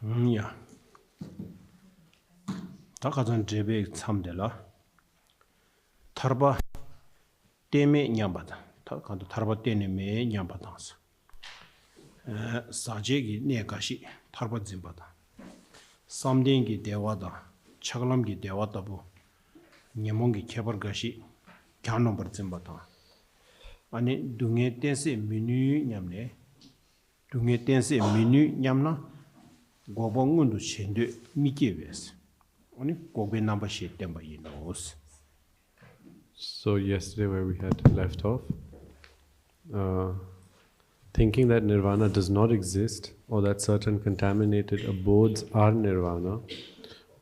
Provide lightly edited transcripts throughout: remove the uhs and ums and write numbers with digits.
Yeah. Takazan Jebe Samdela Tarba Teme Nyambata. Takanto Tarba Teneme Nyambatans. Sajegi Nekashi, Tarba Zimbata. Samdengi Dewada, Chagalamgi Dewatabu, Nyamongi Kebargashi, Kanomber Zimbata. Ane Dunge Tense Minu Nyamne, Dunge Tense Minu Nyamna, Gobongundu Shendu Mikives. Only Gobe number sheet temper knows. So yesterday where we had left off, thinking that nirvana does not exist, or that certain contaminated abodes are nirvana,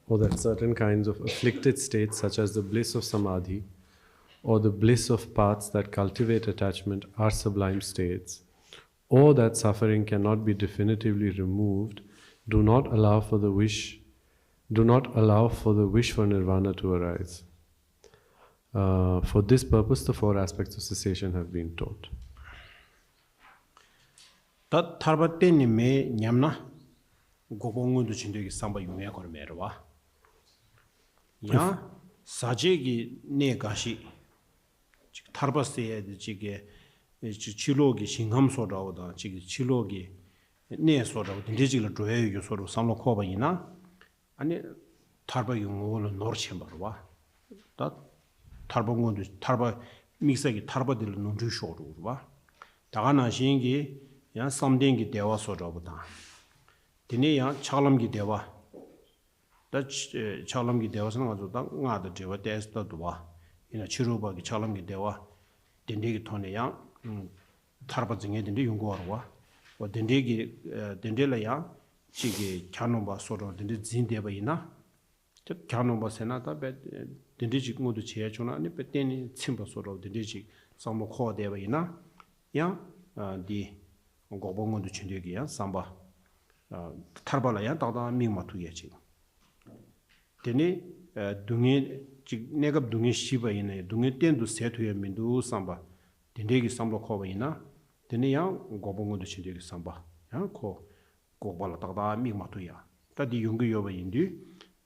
or that certain kinds of afflicted states such as the bliss of samadhi, or the bliss of paths that cultivate attachment are sublime states, or that suffering cannot be definitively removed, do not allow for the wish for nirvana to arise. For this purpose, the four aspects of cessation have been taught. That Tarbateni me Nyamna Gobongu to Chindiki Samba Yumeko Merwa. Ya Sajegi Negashi Tarbasti Chige Chilogi Shingham Soda, Chilogi Ne Soda, the digital Droe, you sort of Samlo Koba Ina, and Tarba Yungol Nor Chamberwa. That Tarbangun Tarba Mixagi Tarba del Nunju Shorwa. Tagana Shingi, Yan Samdengi Dewa Soda. Tinia Chalamgi Dewa. That Chalamgi Dewas and other Deva Des the Dua. In a Chiruba Chalamgi Dewa, Dindigi Tonia, Tarbazing in the Yungorwa, or Dindigi Dendelaya, Chigi Chanova sort of the Zindebaina. Chanova Senata, but Dindigi go to Chiachuna, but then simple sort of the Digi, some call Devaina, ya, the Gobongo to Chindigia, Samba Tarbalaya, Dada Mima to Yachi. Dene Dungi Negab Dungi Shiba in a Dungi tend to say to him in do Samba, Dindigi Samba Kovaina, Denia Gobongo to Chindigi Samba, Yanko Gobala Dada Mima to Ya. That the Yungi Yoba Indi,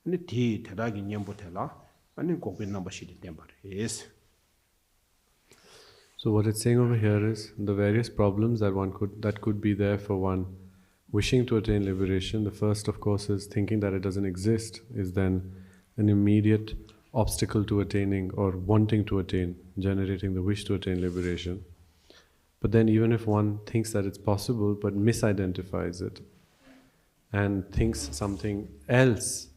and the tea Tadagi Nyambotella, and then Gobin number sheet temper. Yes. So what it's saying over here is the various problems that could be there for one wishing to attain liberation. The first, of course, is thinking that it doesn't exist is then an immediate obstacle to attaining or wanting to attain, generating the wish to attain liberation. But then even if one thinks that it's possible but misidentifies it and thinks something else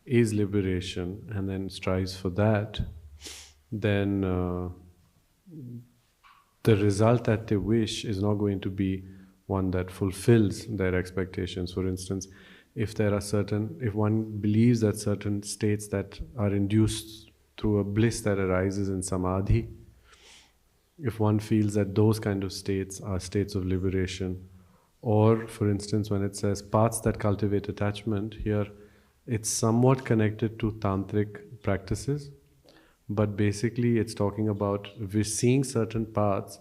is liberation and then strives for that, then the result that they wish is not going to be one that fulfills their expectations. For instance, if one believes that certain states that are induced through a bliss that arises in samadhi, if one feels that those kind of states are states of liberation, or for instance when it says paths that cultivate attachment, here it's somewhat connected to tantric practices, but basically it's talking about we're seeing certain paths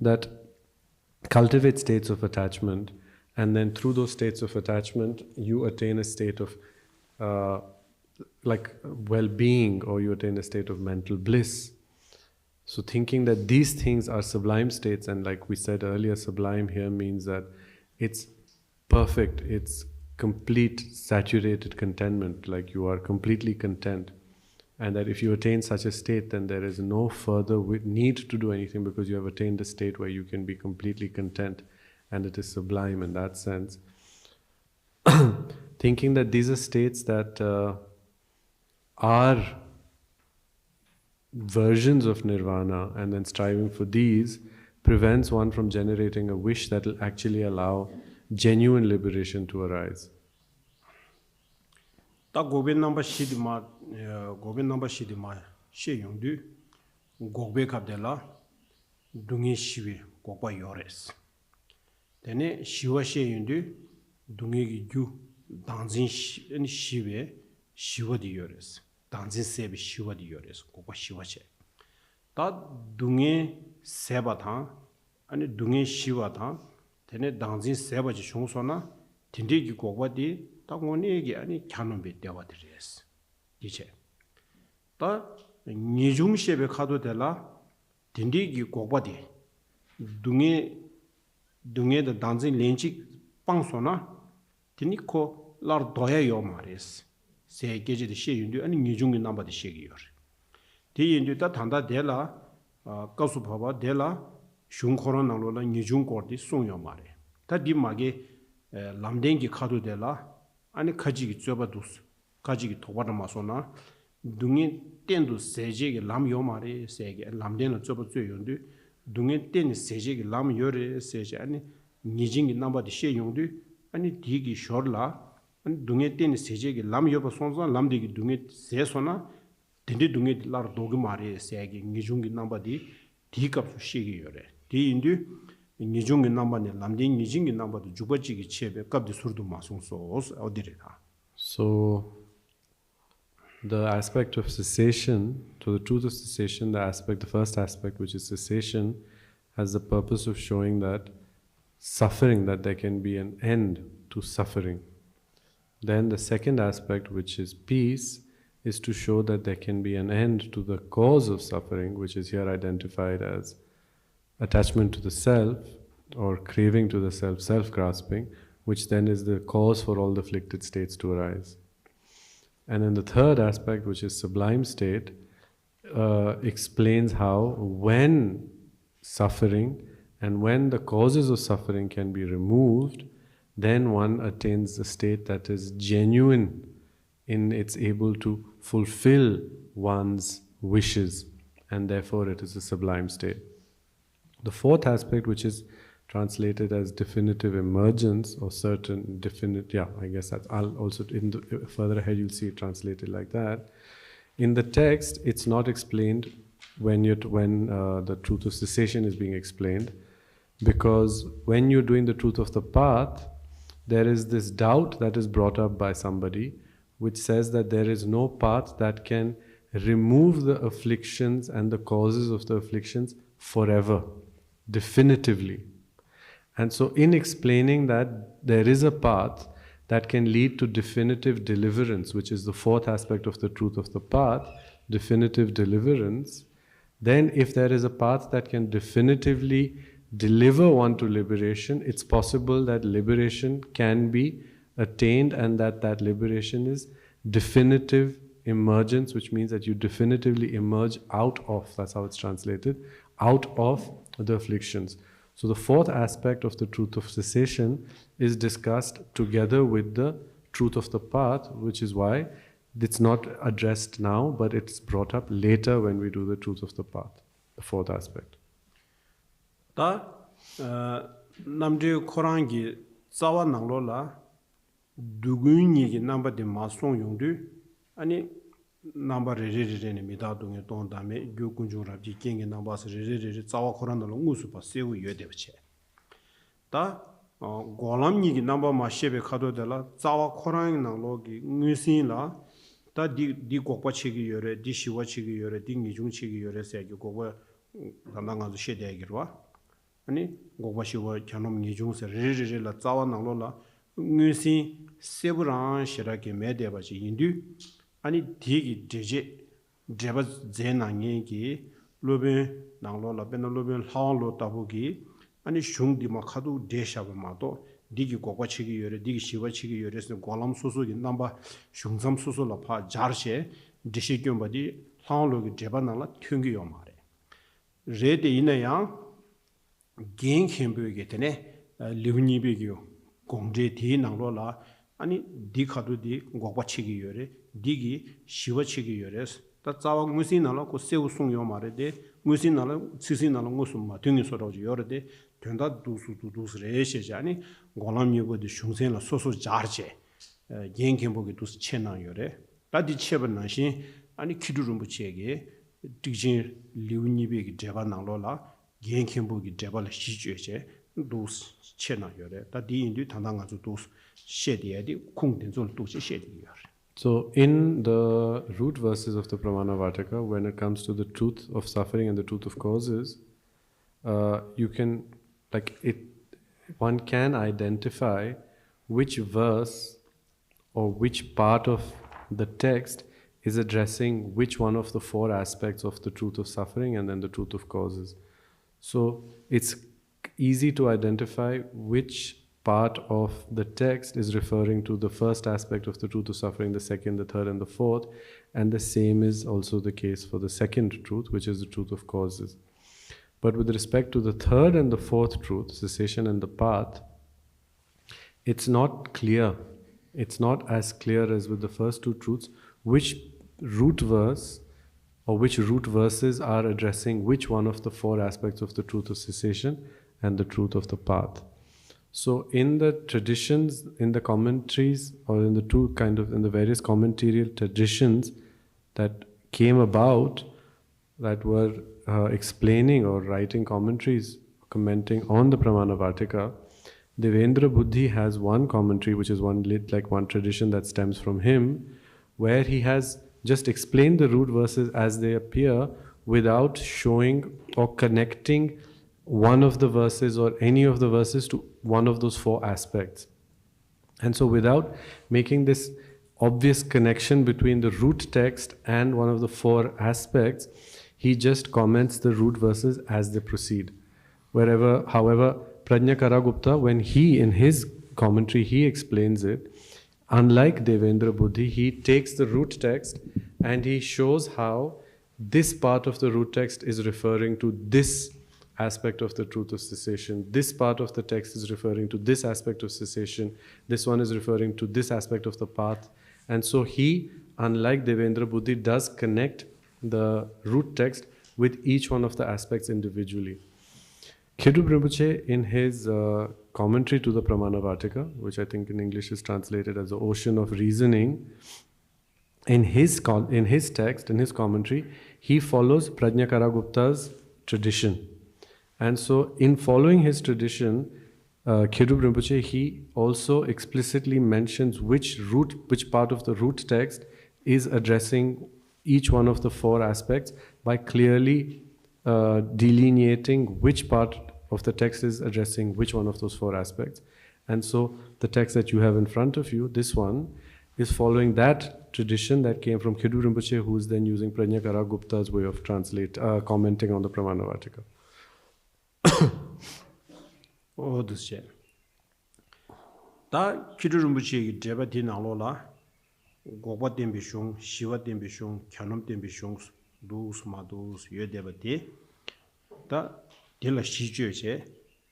that cultivate states of attachment, and then through those states of attachment you attain a state of like well-being, or you attain a state of mental bliss. So thinking that these things are sublime states, and like we said earlier, sublime here means that it's perfect, it's complete saturated contentment, like you are completely content. And that if you attain such a state, then there is no further need to do anything, because you have attained a state where you can be completely content, and it is sublime in that sense. Thinking that these are states that are versions of nirvana, and then striving for these prevents one from generating a wish that will actually allow genuine liberation to arise. Ta Gobe number Shidima She Yundu Gobe Kabdela Dungi Shivi Gopa Yores. Then Shiva She Yundu Dungi Yu Danzin Shive Shiva di Yores. Danzin Sebi Shiva di Yores, Gopa Shiva She. Ta Dungi Seba Tang and Dungi Shiva Tang, then Danzin Seba Chungsona, 딘디기 고바디 당원이게 아니 캬놈비 되어버리레스 이제 다 니중셰베 카도 될라 딘디기 고바디 둥에의 단진 렌치 빵소나 디니코 lar doya yo mares se geje de şey yünde ani nijung namba de şey giyor de yünde ta tanda dela kasu baba dela shung khoran nanglo la nijung kordi sung yo mare ta di mage lamden gi khadu dela ani khaji gi choba dus khaji gi thoba ma sona dungi tendu seje gi lam yo mare sege lamden la choba chö yünde dungi ten seje gi lam yore seje ani nijing namba de şey yünde ani digi shorla dunge ten seje gi lam yoba sonza lam digi dunge se sona dendi dunge lar dogi mari segi ngijungi namba di kap su shigi yore di indu ngijungi namba ne lam di ngijingi namba di jubachi gi chebe kap di surdu masung so os odireta. So the aspect of cessation, to the truth of cessation, the first aspect, which is cessation, has the purpose of showing that suffering, that there can be an end to suffering. Then the second aspect, which is peace, is to show that there can be an end to the cause of suffering, which is here identified as attachment to the self or craving to the self, self-grasping, which then is the cause for all the afflicted states to arise. And then the third aspect, which is sublime state, explains how when suffering and when the causes of suffering can be removed, then one attains a state that is genuine in it's able to fulfill one's wishes, and therefore it is a sublime state. The fourth aspect, which is translated as definitive emergence or certain definite, I guess that's also further ahead you'll see it translated like that. In the text, it's not explained when the truth of cessation is being explained, because when you're doing the truth of the path, there is this doubt that is brought up by somebody which says that there is no path that can remove the afflictions and the causes of the afflictions forever, definitively. And so in explaining that there is a path that can lead to definitive deliverance, which is the fourth aspect of the truth of the path, definitive deliverance, then if there is a path that can definitively deliver one to liberation, it's possible that liberation can be attained, and that liberation is definitive emergence, which means that you definitively emerge out of, that's how it's translated, out of the afflictions. So the fourth aspect of the truth of cessation is discussed together with the truth of the path, which is why it's not addressed now, but it's brought up later when we do the truth of the path, the fourth aspect. 다 남제 코란기 자와 나로라 두군이기 남바데 마송 용두 아니 남바 레레레네 미다동에 동담에 교군중랍지 겐게 남바스 레레레 자와 코란도 무수바 세우 여데브체 다 고람니기 남바 마셰베 카도데라 자와 코란이 나로기 뉘신라 다디 고빠치기 요레 디시와치기 요레 딩기중치기 요레 세기 고바 담당가서 셰데기르와 아니 고바시와 견놈 니중세 레레레라 자와 나로라 뉘신 세브란 시라게 메데바지 인두 아니 디기 제제 제바 제나니기 로베 나로라 베나로베 하로 타보기 아니 슝디마 카도 데샤바마도 디기 고바치기 요레 디기 시와치기 요레스 고람 소소기 남바 슝삼 소소라 파 자르셰 디시겸바디 하로기 제바나라 튕기요 마레 레데 이나야 갱 캠브게 되네 리브니비기요 공제 디 나로라 아니 디카도디 고바치기 요레 디기 시와치기 요레스 다 자와 무신나라 고 세우송요 마레데 무신나라 치신나라 무슨마 등이서로지 요레데 된다 두스레셰자니 고람미고디 슝센라 소소 자르제 갱 캠브게 두스 체나 요레 다디 체번나시 아니 키두rum부치에게 디진 리브니비기 제바 나로라 갱캠보기 제발 시주에제 도스 체나 요래 다디 인디 당당가주 도스 셰디에디 콩된존 도스 셰디요. So in the root verses of the Pramanavartika, when it comes to the truth of suffering and the truth of causes, you can one can identify which verse or which part of the text is addressing which one of the four aspects of the truth of suffering and then the truth of causes. So it's easy to identify which part of the text is referring to the first aspect of the truth of suffering, the second, the third, and the fourth, and the same is also the case for the second truth, which is the truth of causes. But with respect to the third and the fourth truth, cessation and the path, it's not clear. It's not as clear as with the first two truths which root verse or which root verses are addressing which one of the four aspects of the truth of cessation and the truth of the path. So in the traditions, in the commentaries, or in the various commentarial traditions that came about, that were explaining or writing commentaries, commenting on the Pramanavartika, Devendra Buddhi has one commentary, which is one tradition that stems from him, where he has just explained the root verses as they appear without showing or connecting one of the verses or any of the verses to one of those four aspects. And so without making this obvious connection between the root text and one of the four aspects, he just comments the root verses as they proceed. However, Prajna Karagupta, when he, in his commentary, he explains it, unlike Devendra Buddhi, he takes the root text and he shows how this part of the root text is referring to this aspect of the truth of cessation. This part of the text is referring to this aspect of cessation. This one is referring to this aspect of the path. And so he, unlike Devendra Buddhi, does connect the root text with each one of the aspects individually. Khidrup Rinpoche, in his commentary to the Pramanavartika, which I think in English is translated as the Ocean of Reasoning, in his text, in his commentary, he follows Prajna Karagupta's tradition. And so in following his tradition, Khidrup Rinpoche, he also explicitly mentions which part of the root text is addressing each one of the four aspects by clearly delineating which part of the text is addressing which one of those four aspects. And so the text that you have in front of you, this one, is following that tradition that came from Khidrup Rinpoche, who is then using Prajna Karagupta's way of commenting on the Pramanavartika. Oh, this shit. Da Khidrup Rinpoche Deba Di Nalola, Goba Dembishung, Shiva Dembishung, Kyanum Dembishung, Dus Madus, Yue Deba Di, Da Dilla Shijuche,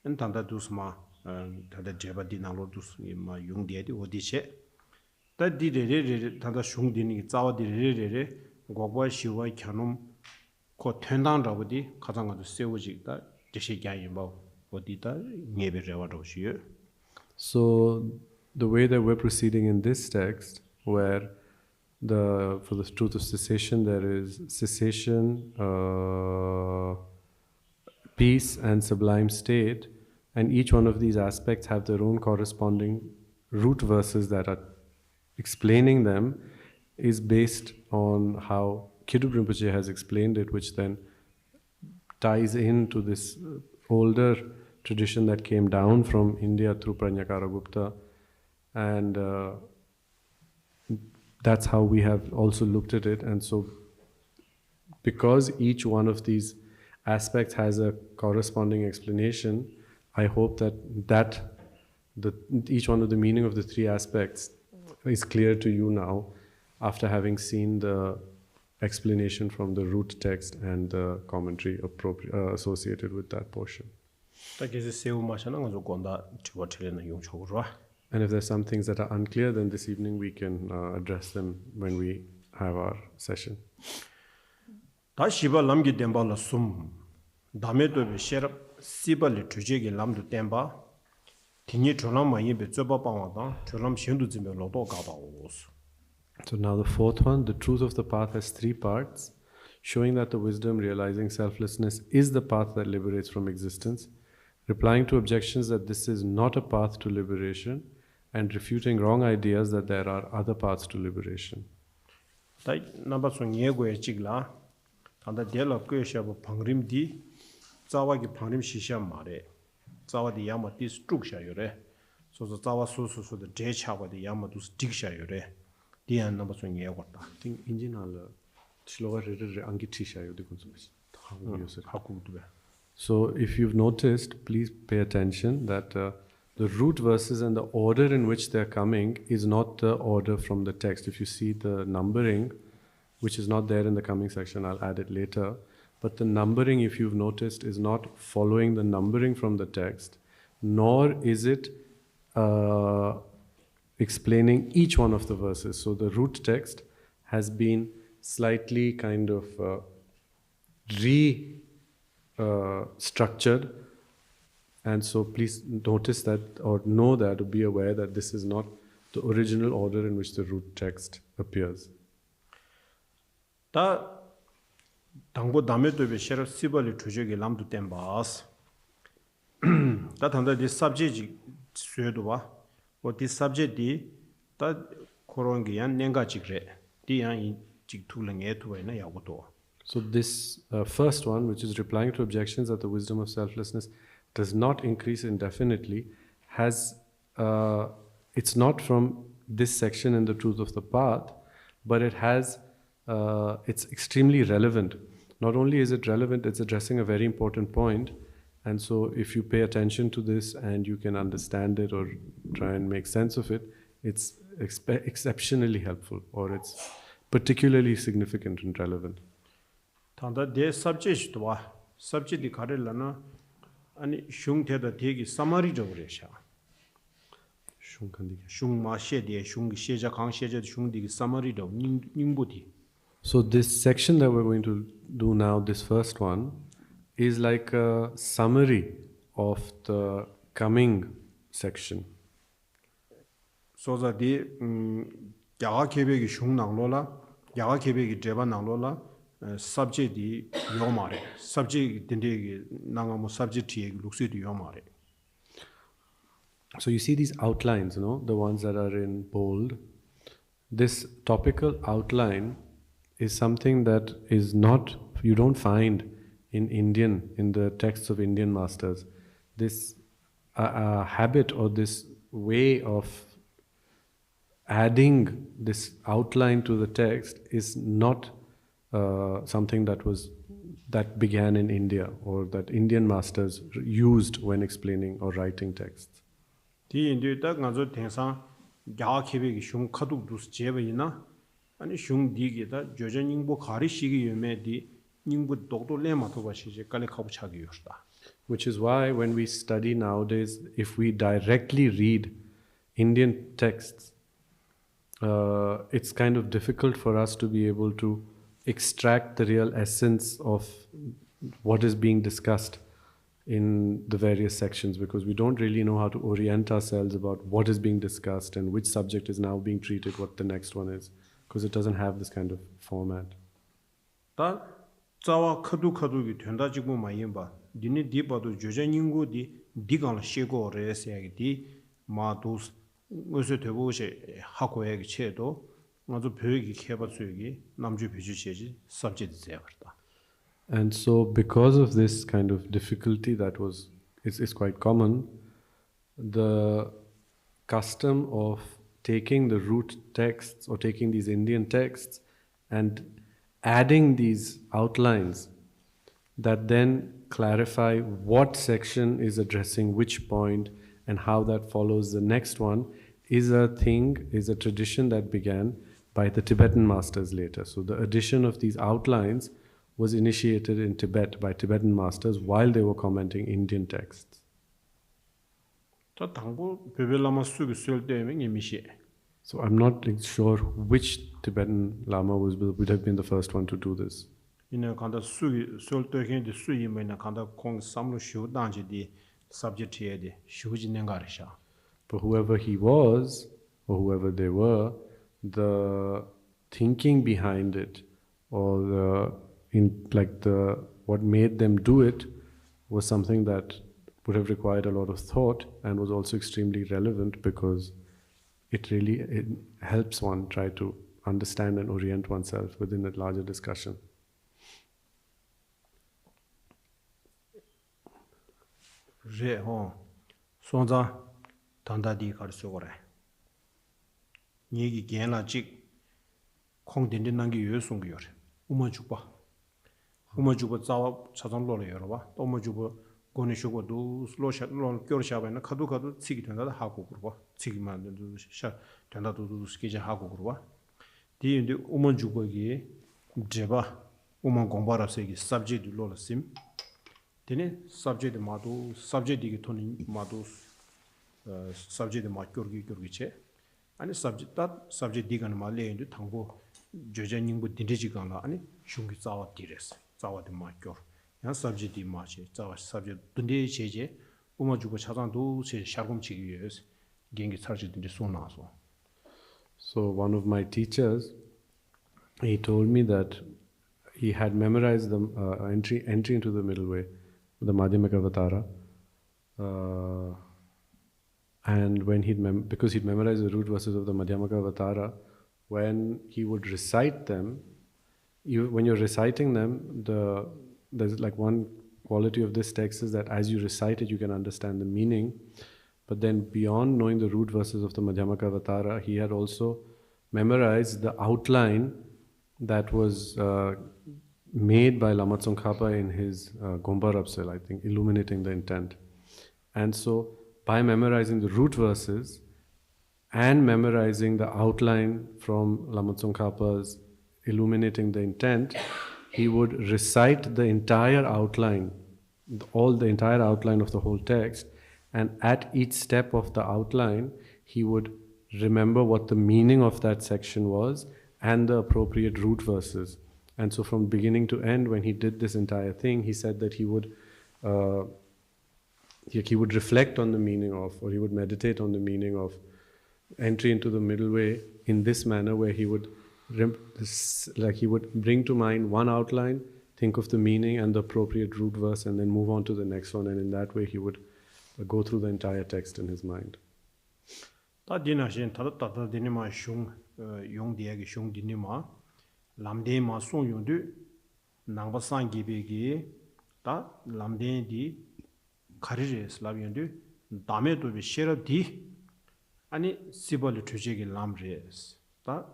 and Tanda Dusma, Tada Deba Di Nalo Dus Ma Yung Dedi, Odiche. Da did it, Tanda Shung Dini, Zawa di Rere, Goba Shiva, Kyanum, Ko Tendan Ravadi, Kazanga to Sewajik, that Deshigaimbo, Odita, Nebe Revadoshi. So the way that we're proceeding in this text, where for the truth of cessation, there is cessation, peace, and sublime state, and each one of these aspects have their own corresponding root verses that are explaining them, is based on how Khidrup Rinpoche has explained it, which then ties into this older tradition that came down from India through Prajna Karagupta, and that's how we have also looked at it. And so because each one of these aspects has a corresponding explanation, I hope that each one of the meaning of the three aspects is clear to you now after having seen the explanation from the root text and the commentary associated with that portion. And if there's some things that are unclear, then this evening we can address them when we have our session. So now the fourth one, the truth of the path, has three parts, showing that the wisdom realizing selflessness is the path that liberates from existence, replying to objections that this is not a path to liberation, and refuting wrong ideas that there are other paths to liberation. So the Zawa so the J Chava the Yamadu's Diksha Yure, Dian number one year. I think engine all slower Angichisha. So if you've noticed, please pay attention that the root verses and the order in which they're coming is not the order from the text. If you see the numbering, which is not there in the coming section, I'll add it later. But the numbering, if you've noticed, is not following the numbering from the text, nor is it explaining each one of the verses. So the root text has been slightly kind of structured, and so please notice that or know that or be aware that this is not the original order in which the root text appears. Da 당보 담에도 베셔 시벌이 투적이 람도 템바스 다 단다 디 subject 수요도 봐. 뭐 디 subject 다 그런 게 연nen가 직래. 디양 직투랭에 두에나 야고도. So this first one, which is replying to objections that the wisdom of selflessness does not increase indefinitely, has it's not from this section in the Truth of the Path, but it has it's extremely relevant. Not only is it relevant, it's addressing a very important point, and so if you pay attention to this and you can understand it or try and make sense of it, it's exceptionally helpful, or it's particularly significant and relevant. 단다 대 subject 와 subject 가르라나 아니 슝테다 대기 summary 적으려샤 슝칸디게 슝마 셰디에 슝 셰자 강 셰제 슝디기 summary 적 닝부디. So this section that we're going to do now, this first one, is like a summary of the coming section. So that the 야가 계획이 슝낭로라 야가 계획이 제반낭로라 subject이 요마래 subject 된데기 나가뭐 subject이 룩스도 요마래. So you see these outlines, you know, the ones that are in bold. This topical outline is something that is not, you don't find in the texts of Indian masters. This habit or this way of adding this outline to the text is not something that began in India or that Indian masters used when explaining or writing texts. 디 인도 딱 가서 대상 야 계획이 슝 카둑도 제베이나 아니 슝 디게다 조전 닝보 가리시기 유메디 닝보 독도 레마토 바시제 깔레 카부차기 요스다. Which is why when we study nowadays, if we directly read Indian texts, it's kind of difficult for us to be able to extract the real essence of what is being discussed in the various sections, because we don't really know how to orient ourselves about what is being discussed and which subject is now being treated, what the next one is, because it doesn't have this kind of format. 다 자와 카두기 된다 지고 마이바 니네 디바도 조전인고 디가라 셰고 레스야기 마도스 어서 되보시 하고야기 체도 아주 벽이 개발수기 남주 비주시지 subject 제거다. And so because of this kind of difficulty that is quite common, the custom of taking the root texts or taking these Indian texts and adding these outlines that then clarify what section is addressing which point and how that follows the next one is a tradition that began by the Tibetan masters later. So the addition of these outlines was initiated in Tibet by Tibetan masters while they were commenting Indian texts. So I'm not sure which Tibetan Lama would have been the first one to do this. But whoever he was, or whoever they were, the thinking behind it, or what made them do it, was something that would have required a lot of thought and was also extremely relevant, because it helps one try to understand and orient oneself within that larger discussion. 단다디 가르쳐고래. 얘기 개나 직 콩된된 난게 요송이요. 우마주바. 우마주바 자와 차장로래 여러봐. 우마주바 고니쇼고도 슬로샤로 겨르샤바나 카두카도 치기 된다 하고 그러봐. 치기만 샤 된다도 스키자 하고 그러봐. 디인데 우마주바기 제바 우만 공바라세기 subject 로라심. 되네 subject 마도 subject이 토니 마도 subject 마 겨르기체 아니 subject 디가는 말레인데 당고 저전닝부 딘디지간라 아니 슝기 자와 디레스 자와데 마겨 야 subject 디 마치 자와 subject 딘디 제제 우마주고 차장도 제 샤곰치기 위해서 gengi sarjidinde sonaso. So one of my teachers, he told me that he had memorized the entry into the middle way, the Madhyamaka Avatara, and when because he'd memorized the root verses of the Madhyamaka Avatara, when he would recite them, when you're reciting them, there's like one quality of this text is that as you recite it, you can understand the meaning. But then beyond knowing the root verses of the Madhyamaka Avatara, he had also memorized the outline that was made by Lama Tsongkhapa in his Gompa Rapsel, I think, illuminating the intent. And so by memorizing the root verses and memorizing the outline from Lama Tsongkhapa's illuminating the intent, he would recite the entire outline, the entire outline of the whole text, and at each step of the outline, he would remember what the meaning of that section was and the appropriate root verses. And so from beginning to end, when he did this entire thing, he said that he would reflect on the meaning of, or he would meditate on the meaning of entry into the middle way in this manner, where he would bring to mind one outline, think of the meaning and the appropriate root verse, and then move on to the next one. And in that way, he would go through the entire text in his mind. Ta dina shin ta dini ma shung yong dia ge shung dini ma lamde ma song yong du nang ba sang gi be gi ta lamde di khari slav yong du dame to be shera di ani sibol thuje gi lam res ta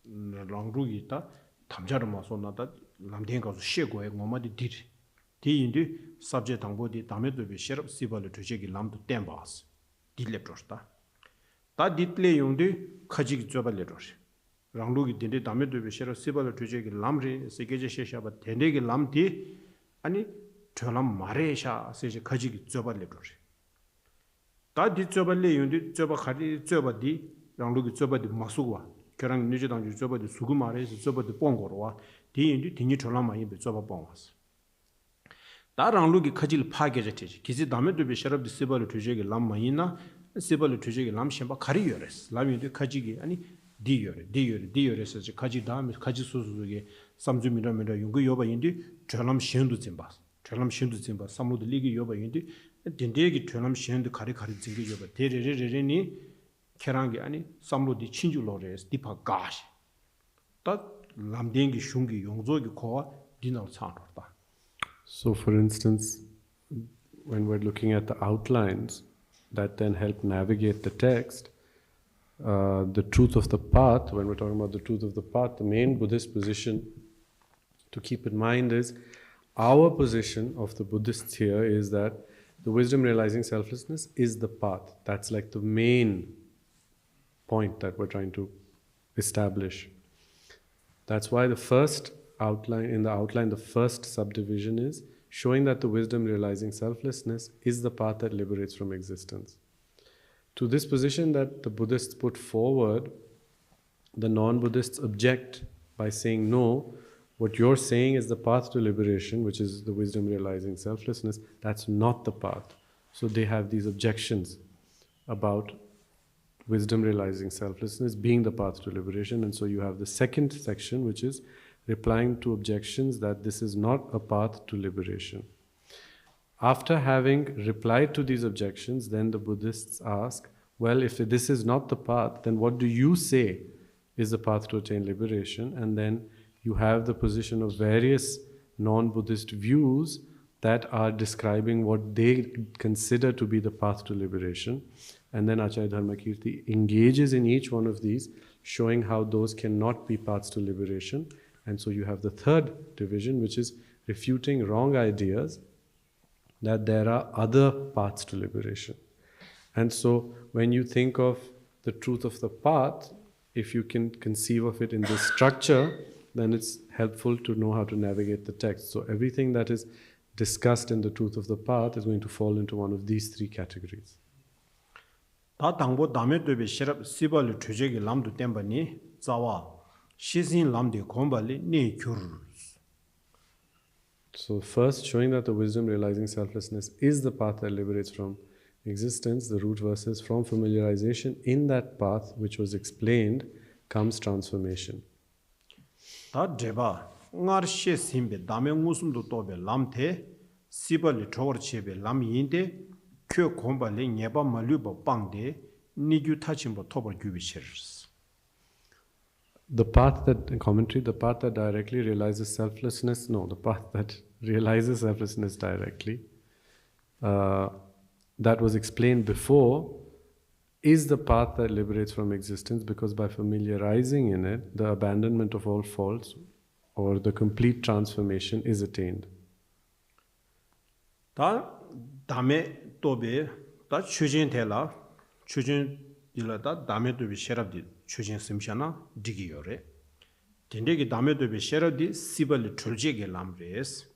langru gi ta tamjar ma so na ta lamde ga she go e ngoma di dir di indi subject 당보 di dame to be shera sibol thuje gi lam to tembas di le prosta 다 디플레 용디 카직 줘발레로시 랑루기 딘데 담에도 베셔 시발을 주제기 람리 세계제 셰샤바 데네기 람디 아니 저람 마레샤 세제 카직 줘발레로시 다 디줘발레 용디 줘바 카디 줘바디 랑루기 줘바디 마수와 결랑 뉴지당 줘바디 수구 마레스 줘바디 뽕고로와 디인디 디니 저람 많이 줘바 뽕와스 다 랑루기 카질 파게제티 기지 담에도 베셔 시발을 주제기 람 많이나 시벌 투제기 람셴바 카리요레스 라미도 카지기 아니 디요레스 카지 다음에 카지 소소게 삼주미라미라 용거 요바인디 저람 셴도 짐바 삼로도 리기 요바인디 딘데기 저람 셴도 카리 짐기 요바 데레레레니 케랑게 아니 삼로디 친줄로레스 디파 가시 다 람댕기 슝기 용조기 코와 디나로 차노다. So for instance, when we're looking at the outlines that then help navigate the text, the truth of the path, when we're talking about the truth of the path, the main Buddhist position to keep in mind is, our position of the Buddhists here is that the wisdom realizing selflessness is the path. That's like the main point that we're trying to establish. That's why the first outline, the first subdivision is showing that the wisdom realizing selflessness is the path that liberates from existence. To this position that the Buddhists put forward, the non-Buddhists object by saying, no, what you're saying is the path to liberation, which is the wisdom realizing selflessness, that's not the path. So they have these objections about wisdom realizing selflessness being the path to liberation. And so you have the second section, which is replying to objections that this is not a path to liberation. After having replied to these objections, then the Buddhists ask, well, if this is not the path, then what do you say is the path to attain liberation? And then you have the position of various non-Buddhist views that are describing what they consider to be the path to liberation. And then Acharya Dharmakirti engages in each one of these, showing how those cannot be paths to liberation. And so you have the third division, which is refuting wrong ideas that there are other paths to liberation. And so when you think of the truth of the path, if you can conceive of it in this structure, then it's helpful to know how to navigate the text. So everything that is discussed in the truth of the path is going to fall into one of these three categories. 다 당보 담에 되베 시랍 시발리 투제기 람도 템바니 자와 시신 람디 곰발리 니 규르. So first, showing that the wisdom realizing selflessness is the path that liberates from existence, the root verses, from familiarization in that path which was explained comes transformation. 다 제바 ngar she simbe dame ngusum도 tobe lamte 시발리 저거 체베 람인데 그 곰발리 녜바 말류버 빵데 니규 타침보 토벌 규비시르스. The path that, in commentary, the path that directly realizes selflessness, no, the path that realizes selflessness directly, that was explained before, is the path that liberates from existence, because by familiarizing in it, the abandonment of all faults or the complete transformation is attained. 다 담에 또베 다 추진텔라 추진 일라다 담에 또베 셰랍디 추진 심샤나 디기요레 딘데기 담에 또베 셰랍디 시발리 출제게 람레스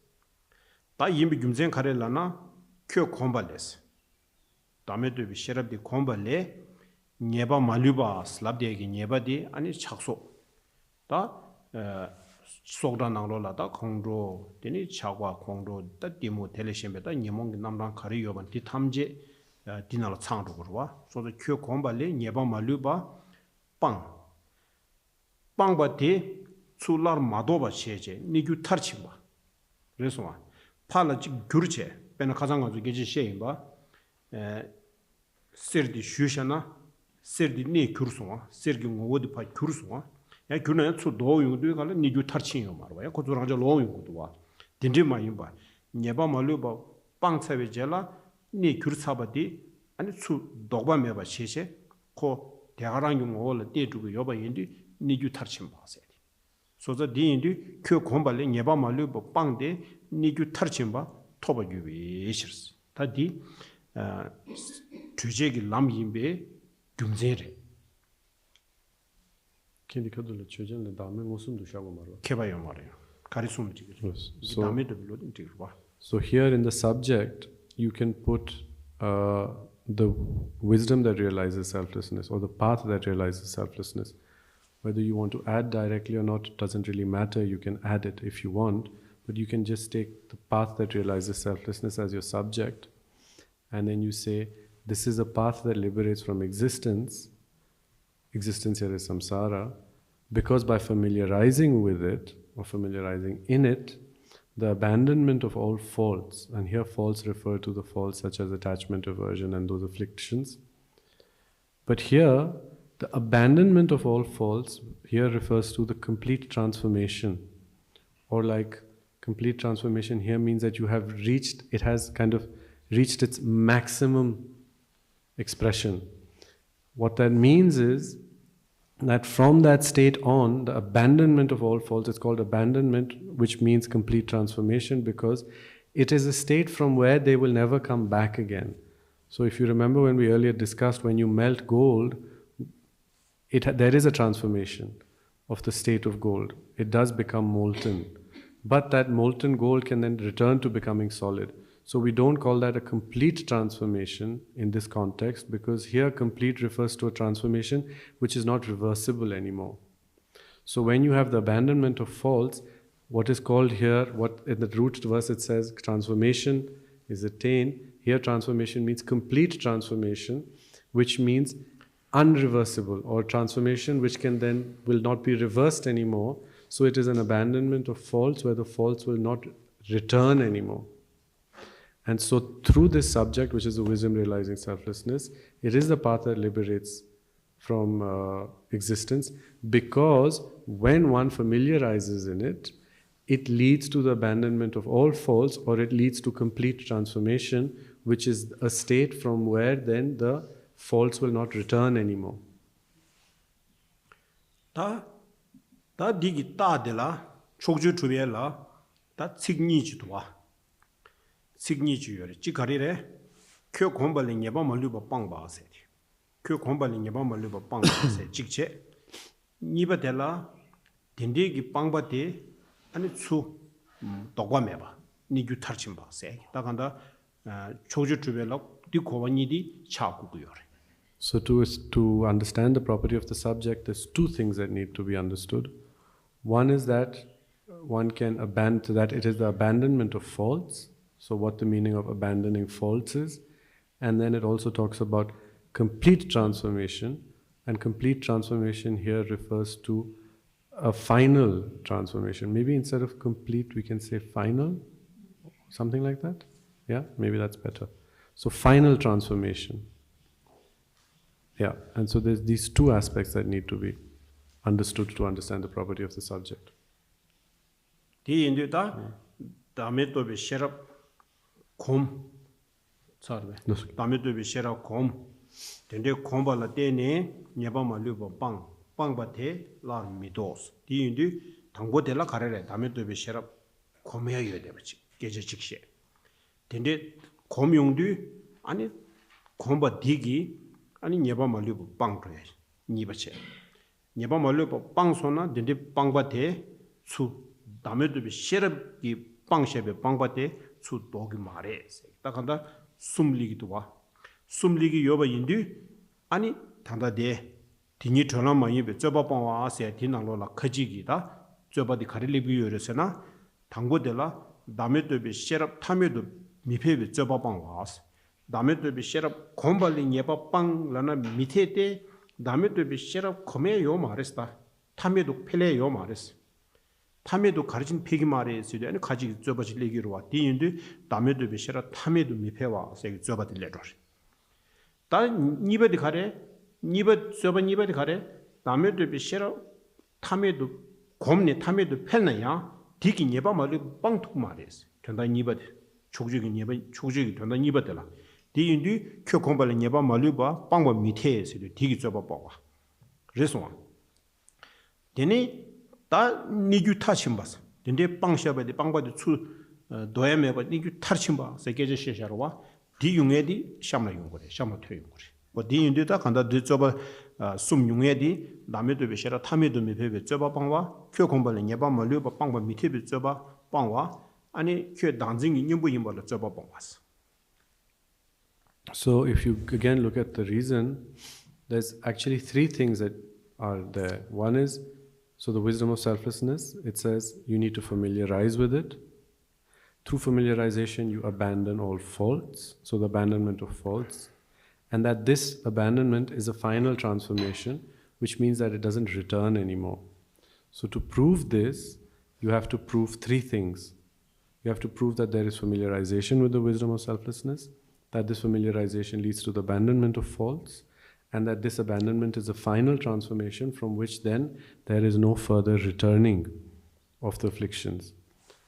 다 임비 김젠 카렐라나 쿄 콤발레스 담에 또베 셰랍디 콤발레 녜바 말류바 슬랍디에게 녜바디 아니 착소 다 속다 나로라다 공로 되니 차과 공로 다 디모 텔레심베다 니몽 남랑 카리요반 디탐제 디나로 창로 그러와 소도 큐 콤발레 녜바 말류바 빵 빵바티 출랄 마도바 셰제 니규 타르침바 그래서 팔라지 규르체 베나 가장가지 게지 셰임바 세르디 슈샤나 세르디 니 규르송아 세르기 오디 파 규르송아 야 그는 수 도용도 가라 니주 타치요 말아요. 고조랑저 로용도 와. 딘디마이 봐. 녀바 말로바 빵차베젤라 니 규르사바디 아니 수 도바메 봐 셰셰 코 대가랑 용올 띠두고 여바 인디 니주 타침 봐세. 소자 디인디 그 곰발레 녀바 말로바 빵데 니주 타침 봐 토바 규비 시르스. 다디 주제기 람임베 균제레 So here in the subject, you can put the wisdom that realizes selflessness or the path that realizes selflessness. Whether you want to add directly or not doesn't really matter. You can add it if you want, but you can just take the path that realizes selflessness as your subject, and then you say, this is a path that liberates from existence. Existence here is samsara, because by familiarizing with it, or familiarizing in it, the abandonment of all faults, and here faults refer to the faults such as attachment, aversion, and those afflictions. But here, the abandonment of all faults here refers to the complete transformation, or like complete transformation here means that you have reached, it has kind of reached its maximum expression. What that means is that from that state on, the abandonment of all faults, it's called abandonment, which means complete transformation, because it is a state from where they will never come back again. So if you remember when we earlier discussed, when you melt gold, there is a transformation of the state of gold. It does become molten. But that molten gold can then return to becoming solid. So we don't call that a complete transformation in this context, because here complete refers to a transformation which is not reversible anymore. So when you have the abandonment of faults, what is called here, what in the root verse it says transformation is attained. Here transformation means complete transformation, which means unreversible, or transformation which can then will not be reversed anymore. So it is an abandonment of faults where the faults will not return anymore. And so through this subject, which is the wisdom realizing selflessness, it is the path that liberates from existence, because when one familiarizes in it, it leads to the abandonment of all faults, or it leads to complete transformation, which is a state from where then the faults will not return anymore. 다 디기 따데라 촉주 주변라 다 signi지도와 signi지요래 지가리래 그 공발링 예바 멀리버 빵바세 그 공발링 예바 멀리버 빵바세 직체 니바델라 딘디기 빵바데 아니 수 도과메바 니규 탈침바세 다간다 촉주 주변라 디코바니디 차구고요래. So to understand the property of the subject, there's two things that need to be understood. One is that one can abandon, that it is the abandonment of faults. So what the meaning of abandoning faults is. And then it also talks about complete transformation. And complete transformation here refers to a final transformation. Maybe instead of complete, we can say final, something like that. Yeah, maybe that's better. So final transformation. Yeah, and so there's these two aspects that need to be understood to understand the property of the subject. 디 인도다 다음에 또 비셔럽 곰 사르베 다음에 또 비셔럽 곰 근데 곰발라 때네 녀바마 류바 빵바테 라 미도스 디 인도 당고텔라 가래래 다음에 또 비셔럽 곰이야 이래 되지 계제 직시 근데 곰용도 아니 곰바 디기 아니 녀바 말리고 빵도야 니바체 녀바 말리고 빵소나 딘디 빵바테 수 다메도 비 셰럽기 빵셰베 빵바테 수 도기 말해 딱한다 숨리기도 와 숨리기 여바 인디 아니 단다데 디니 전화만이 베 저바빵 와세 디나로라 커지기다 저바디 가릴리비 요르세나 당고델라 다메도 비 셰럽 타메도 미페베 저바빵 와스 다음에 또 비셔럽 곰발링 예바 빵 라나 밑에때 다음에 또 비셔럽 컴에 요 말했다 탐에도 펠레 요 말했어 탐에도 가르친 폐기 말했어요 아니 가지 좁아질 얘기로 와 뒤인데 다음에 또 비셔럽 탐에도 미페와 세기 좁아질 레로 다 니베디 가래 니베 좁아 니베디 가래 다음에 또 비셔럽 탐에도 곰네 탐에도 펠나야 디기 예바 말이 빵툭 말했어 된다 니베디 촉적인 예바 촉적이 된다 니베들라 디인디 큐 공발에 예바 말루바 빵바 밑에서 디기 접어 봐와 그래서 되니 다 니규 타심바스 근데 빵샤베디 빵바디 추 도야메바 니규 타심바 세계제 셰샤로와 디용에디 샴라 용거래 샴라 퇴 용거래 뭐 디인디다 간다 디접어 숨 용에디 남에도 베셔라 탐에도 메베베 접어 빵와 큐 공발에 예바 말루바 빵바 밑에 접어 빵와 아니 그 당진이 님부임벌 접어 빵와스. So if you again look at the reason, there's actually three things that are there. One is, so the wisdom of selflessness, it says you need to familiarize with it. Through familiarization, you abandon all faults, so the abandonment of faults. And that this abandonment is a final transformation, which means that it doesn't return anymore. So to prove this, you have to prove three things. You have to prove that there is familiarization with the wisdom of selflessness, that this familiarization leads to the abandonment of faults, and that this abandonment is a final transformation from which then there is no further returning of the afflictions.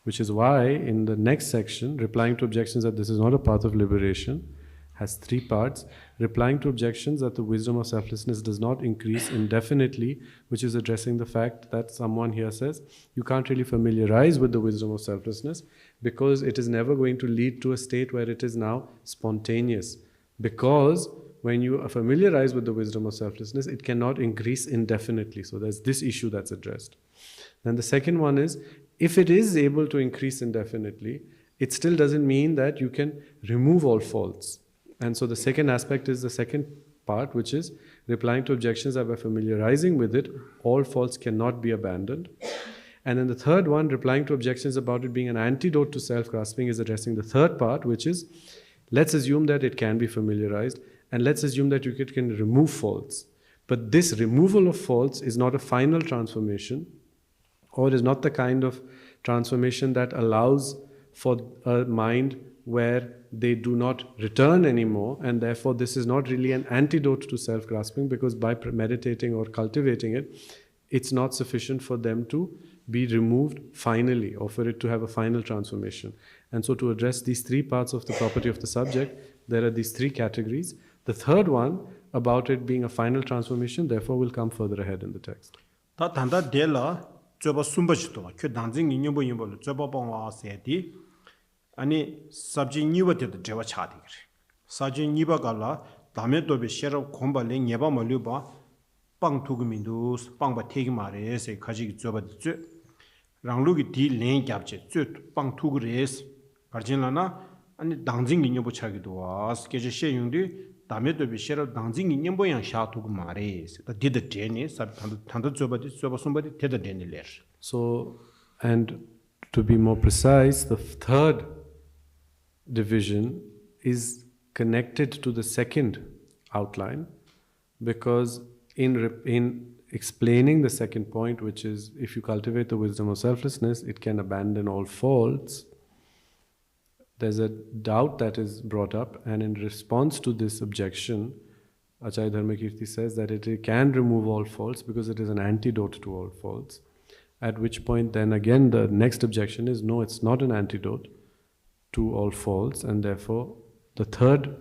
Which is why in the next section, replying to objections that this is not a path of liberation, has three parts. Replying to objections that the wisdom of selflessness does not increase indefinitely, which is addressing the fact that someone here says, you can't really familiarize with the wisdom of selflessness because it is never going to lead to a state where it is now spontaneous. Because when you are familiarized with the wisdom of selflessness, it cannot increase indefinitely. So there's this issue that's addressed. Then the second one is, if it is able to increase indefinitely, it still doesn't mean that you can remove all faults. And so the second aspect is the second part, which is replying to objections that by familiarizing with it, all faults cannot be abandoned. And then the third one, replying to objections about it being an antidote to self-grasping, is addressing the third part, which is, let's assume that it can be familiarized, and let's assume that you can remove faults. But this removal of faults is not a final transformation, or is not the kind of transformation that allows for a mind where they do not return anymore, and therefore this is not really an antidote to self-grasping, because by meditating or cultivating it, it's not sufficient for them to be removed finally, or for it to have a final transformation. And so to address these three parts of the property of the subject, there are these three categories. The third one, about it being a final transformation, therefore will come further ahead in the text. 다 단다 데라 저바 숨바지도 그 단징 인연보 인연보 저바 방와세디 아니 sabji niwa te dewa chadi gre sabji niwa gala dame dobe shera komba le nyeba maluba pang tugmindu pang ba tegi mare se khaji joba de ranglu gi di len gyapche zu pang tugres garjinla na ani dangjing inyenbo chagido was keje she yungdi dame dobe shera dangjing inyenbo yang sha tug mare se da did de ne sab tanda joba sumba de teda de ler. So, and to be more precise, the third division is connected to the second outline, because in explaining the second point, which is if you cultivate the wisdom of selflessness, it can abandon all faults. There's a doubt that is brought up, and in response to this objection, Acharya Dharmakirti says that it can remove all faults because it is an antidote to all faults. At which point then again the next objection is, no, it's not an antidote to all faults, and therefore the third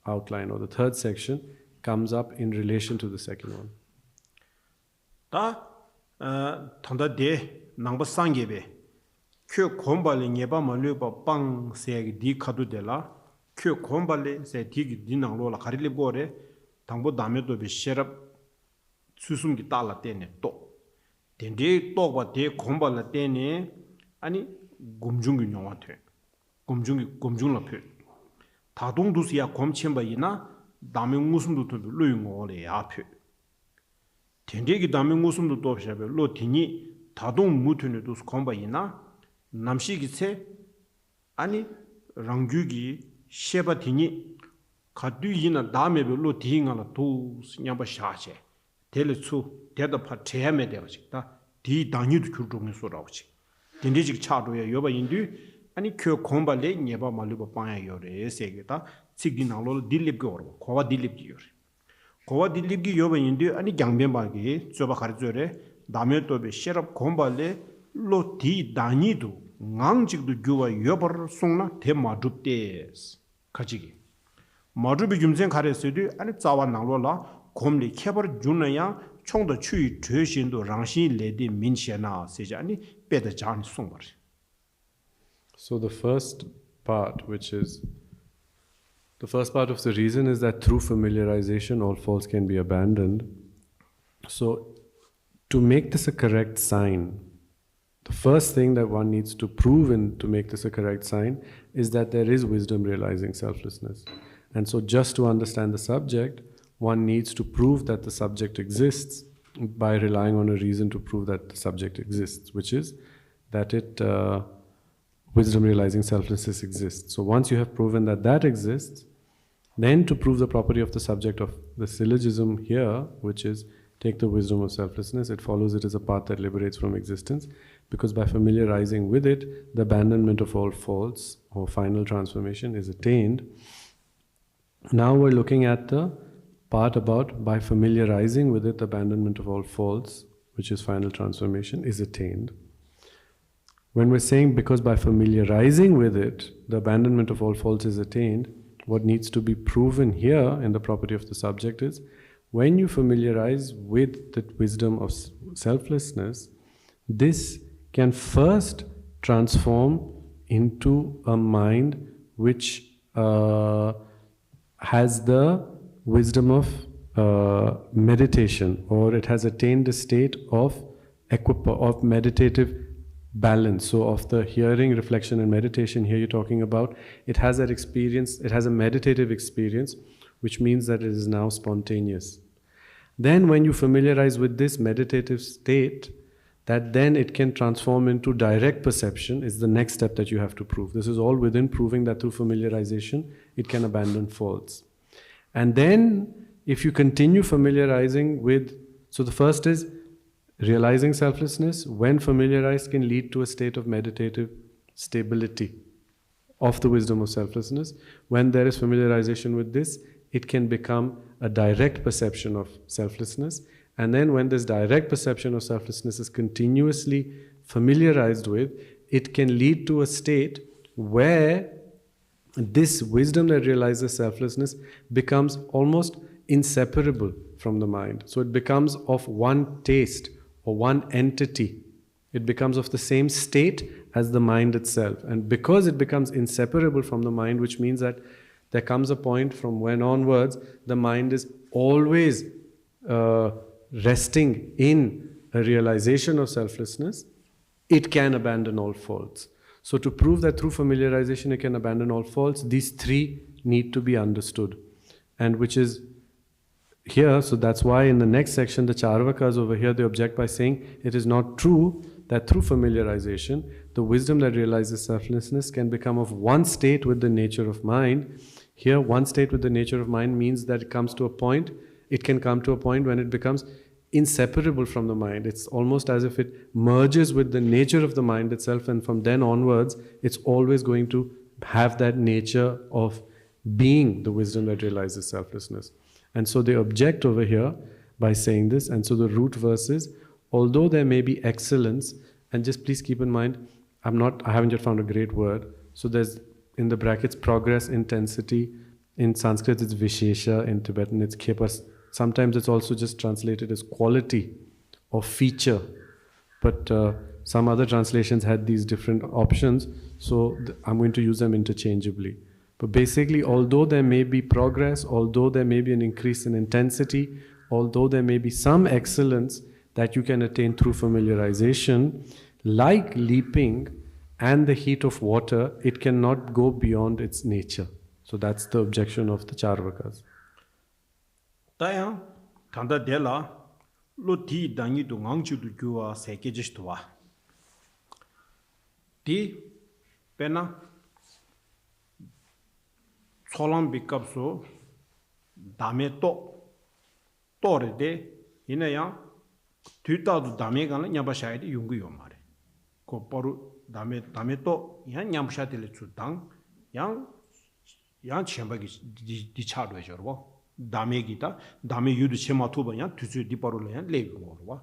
outline or the third section comes up in relation to the second one. Ta thanda de nangba sangebe kyo kombale nyeba maluba pang se di khadu de la kyo kombale se di di nanglo la kharili bore tangbo dame do be sherap susum gi tala tene to dende to ba de kombala tene ani gumjung gi nywa the gumjung la phe 다동 두스야 검침바이나 남의 무슨도 또 루용어래 앞에 텐데기 남의 무슨도 또 없어요 로티니 다동 무튼에 두스 검바이나 남시기체 아니 랑규기 셰바티니 가두이나 남의 별로 디잉하나 도 냐바 샤제 델츠 대답하 제함에 되어지다 디 단위도 줄종에 소라오지 텐데지 차도에 여바 인디 아니 그 공발레 네바 말루바 빠야 요래 세게다 직디나로 딜립게 오르고 고와 딜립기 요래 고와 딜립기 요바인데 아니 장변바기 저바 가르죠래 남의 또베 셰럽 공발레 로디 다니도 낭직도 교와 여버 송나 대마줍데스 가지기 마주비 김생 가르스도 아니 자와 나로라 곰리 케버 준나야 총도 추이 죄신도 랑신 레디 민시나 세자 아니 베다 잔 송버. So the first part, which is the first part of the reason, is that through familiarization all faults can be abandoned. So to make this a correct sign, the first thing that one needs to prove in to make this a correct sign is that there is wisdom realizing selflessness. And so just to understand the subject, one needs to prove that the subject exists by relying on a reason to prove that the subject exists, which is that wisdom realizing selflessness exists. So once you have proven that that exists, then to prove the property of the subject of the syllogism here, which is take the wisdom of selflessness, it follows it is a path that liberates from existence, because by familiarizing with it, the abandonment of all faults or final transformation is attained. Now we're looking at the part about by familiarizing with it, the abandonment of all faults, which is final transformation, is attained. When we're saying because by familiarizing with it, the abandonment of all faults is attained, what needs to be proven here in the property of the subject is, when you familiarize with the wisdom of selflessness, this can first transform into a mind which has the wisdom of meditation, or it has attained a state of meditative balance. So of the hearing, reflection and meditation here you're talking about, it has that experience, it has a meditative experience, which means that it is now spontaneous. Then when you familiarize with this meditative state, that then it can transform into direct perception is the next step that you have to prove. This is all within proving that through familiarization, it can abandon faults. And then if you continue familiarizing with, so the first is realizing selflessness, when familiarized, can lead to a state of meditative stability of the wisdom of selflessness. When there is familiarization with this, it can become a direct perception of selflessness. And then when this direct perception of selflessness is continuously familiarized with, it can lead to a state where this wisdom that realizes selflessness becomes almost inseparable from the mind. So it becomes of one taste or one entity. It becomes of the same state as the mind itself. And because it becomes inseparable from the mind, which means that there comes a point from when onwards, the mind is always resting in a realization of selflessness, it can abandon all faults. So to prove that through familiarization it can abandon all faults, these three need to be understood. And which is here, so that's why in the next section the Charvakas over here, they object by saying it is not true that through familiarization, the wisdom that realizes selflessness can become of one state with the nature of mind. Here, one state with the nature of mind means that it can come to a point when it becomes inseparable from the mind. It's almost as if it merges with the nature of the mind itself, and from then onwards, it's always going to have that nature of being the wisdom that realizes selflessness. And so they object over here by saying this, and so the root verse is, although there may be excellence, and just please keep in mind, I haven't yet found a great word, so there's in the brackets progress, intensity, in Sanskrit it's vishesha, in Tibetan it's khepa. Sometimes it's also just translated as quality or feature, but some other translations had these different options, so I'm going to use them interchangeably. But basically, although there may be progress, although there may be an increase in intensity, although there may be some excellence that you can attain through familiarization, like leaping and the heat of water, it cannot go beyond its nature. So that's the objection of the Charvakas. Taya tanda dela lo ti dangi do ngangchu du gyua sekejish tuwa. Ti pena cholam bikapso dame to re de ina yang tuta du dame gana nyamba shayadi yungu yomare. Ko paru dame to yang nyamba shayadi le chudang yang chemba di chadwe jorwa. Dame gita, dame yudu chema tuba yan, tuzu di parula yan, levi ngorwa.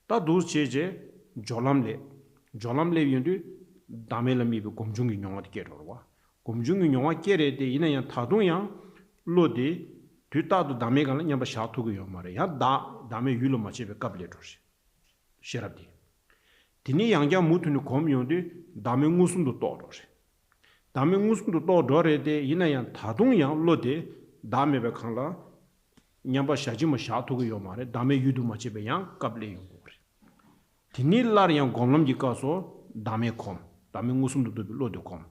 Ta dus cheje, jolam levi yundu, dame la mibi gomchungi nyonga di kerorwa. Gomchungi nyonga kere de ina yan tadung yan, lo de, tu tadu dame gana nyamba shatugu yomare, yan dame yulu machebe kable torshi. Sherabdi. Tini yang yan mutu ni kom yundu, dame ngusumdu to torshi. Dame ngusumdu to dore de, ina yan tadung yan, lo de, dame be khangla nyamba shajima shatugu yomare dame yudu machebe yang kable yomore tinillar yang gomlam jikaso dame ngusum du lo de kom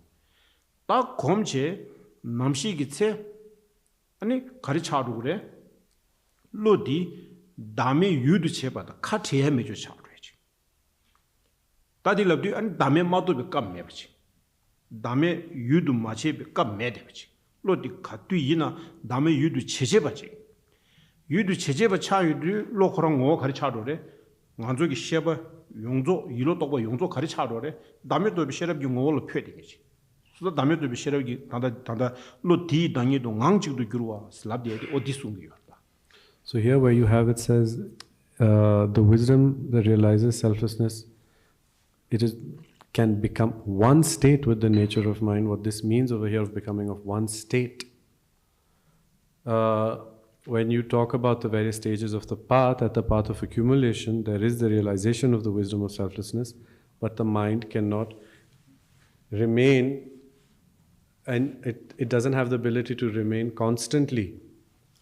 ta kom che namshi gitse ani khari chadu gure lo di dame yudu cheba da khathe me jo chadu chi ta di labdi an dame madu be kam me chi dame yudu machebe kam me de chi 로디 가뚜이나 남의 유두 체제바지 유두 체제바 차유두 로코랑 오 가리 차로래 만족이 셰바 용조 이로 똑바 용조 가리 차로래 남의 도비 셰럽 용어로 표되겠지 그래서 남의 도비 셰럽이 단다 로디 당이도 앙직도 그루와 슬랍디에 어디 숨기였다. So here where you have it says the wisdom that realizes selflessness, can become one state with the nature of mind. What this means over here of becoming of one state. When you talk about the various stages of the path, at the path of accumulation, there is the realization of the wisdom of selflessness, but the mind cannot remain, and it doesn't have the ability to remain constantly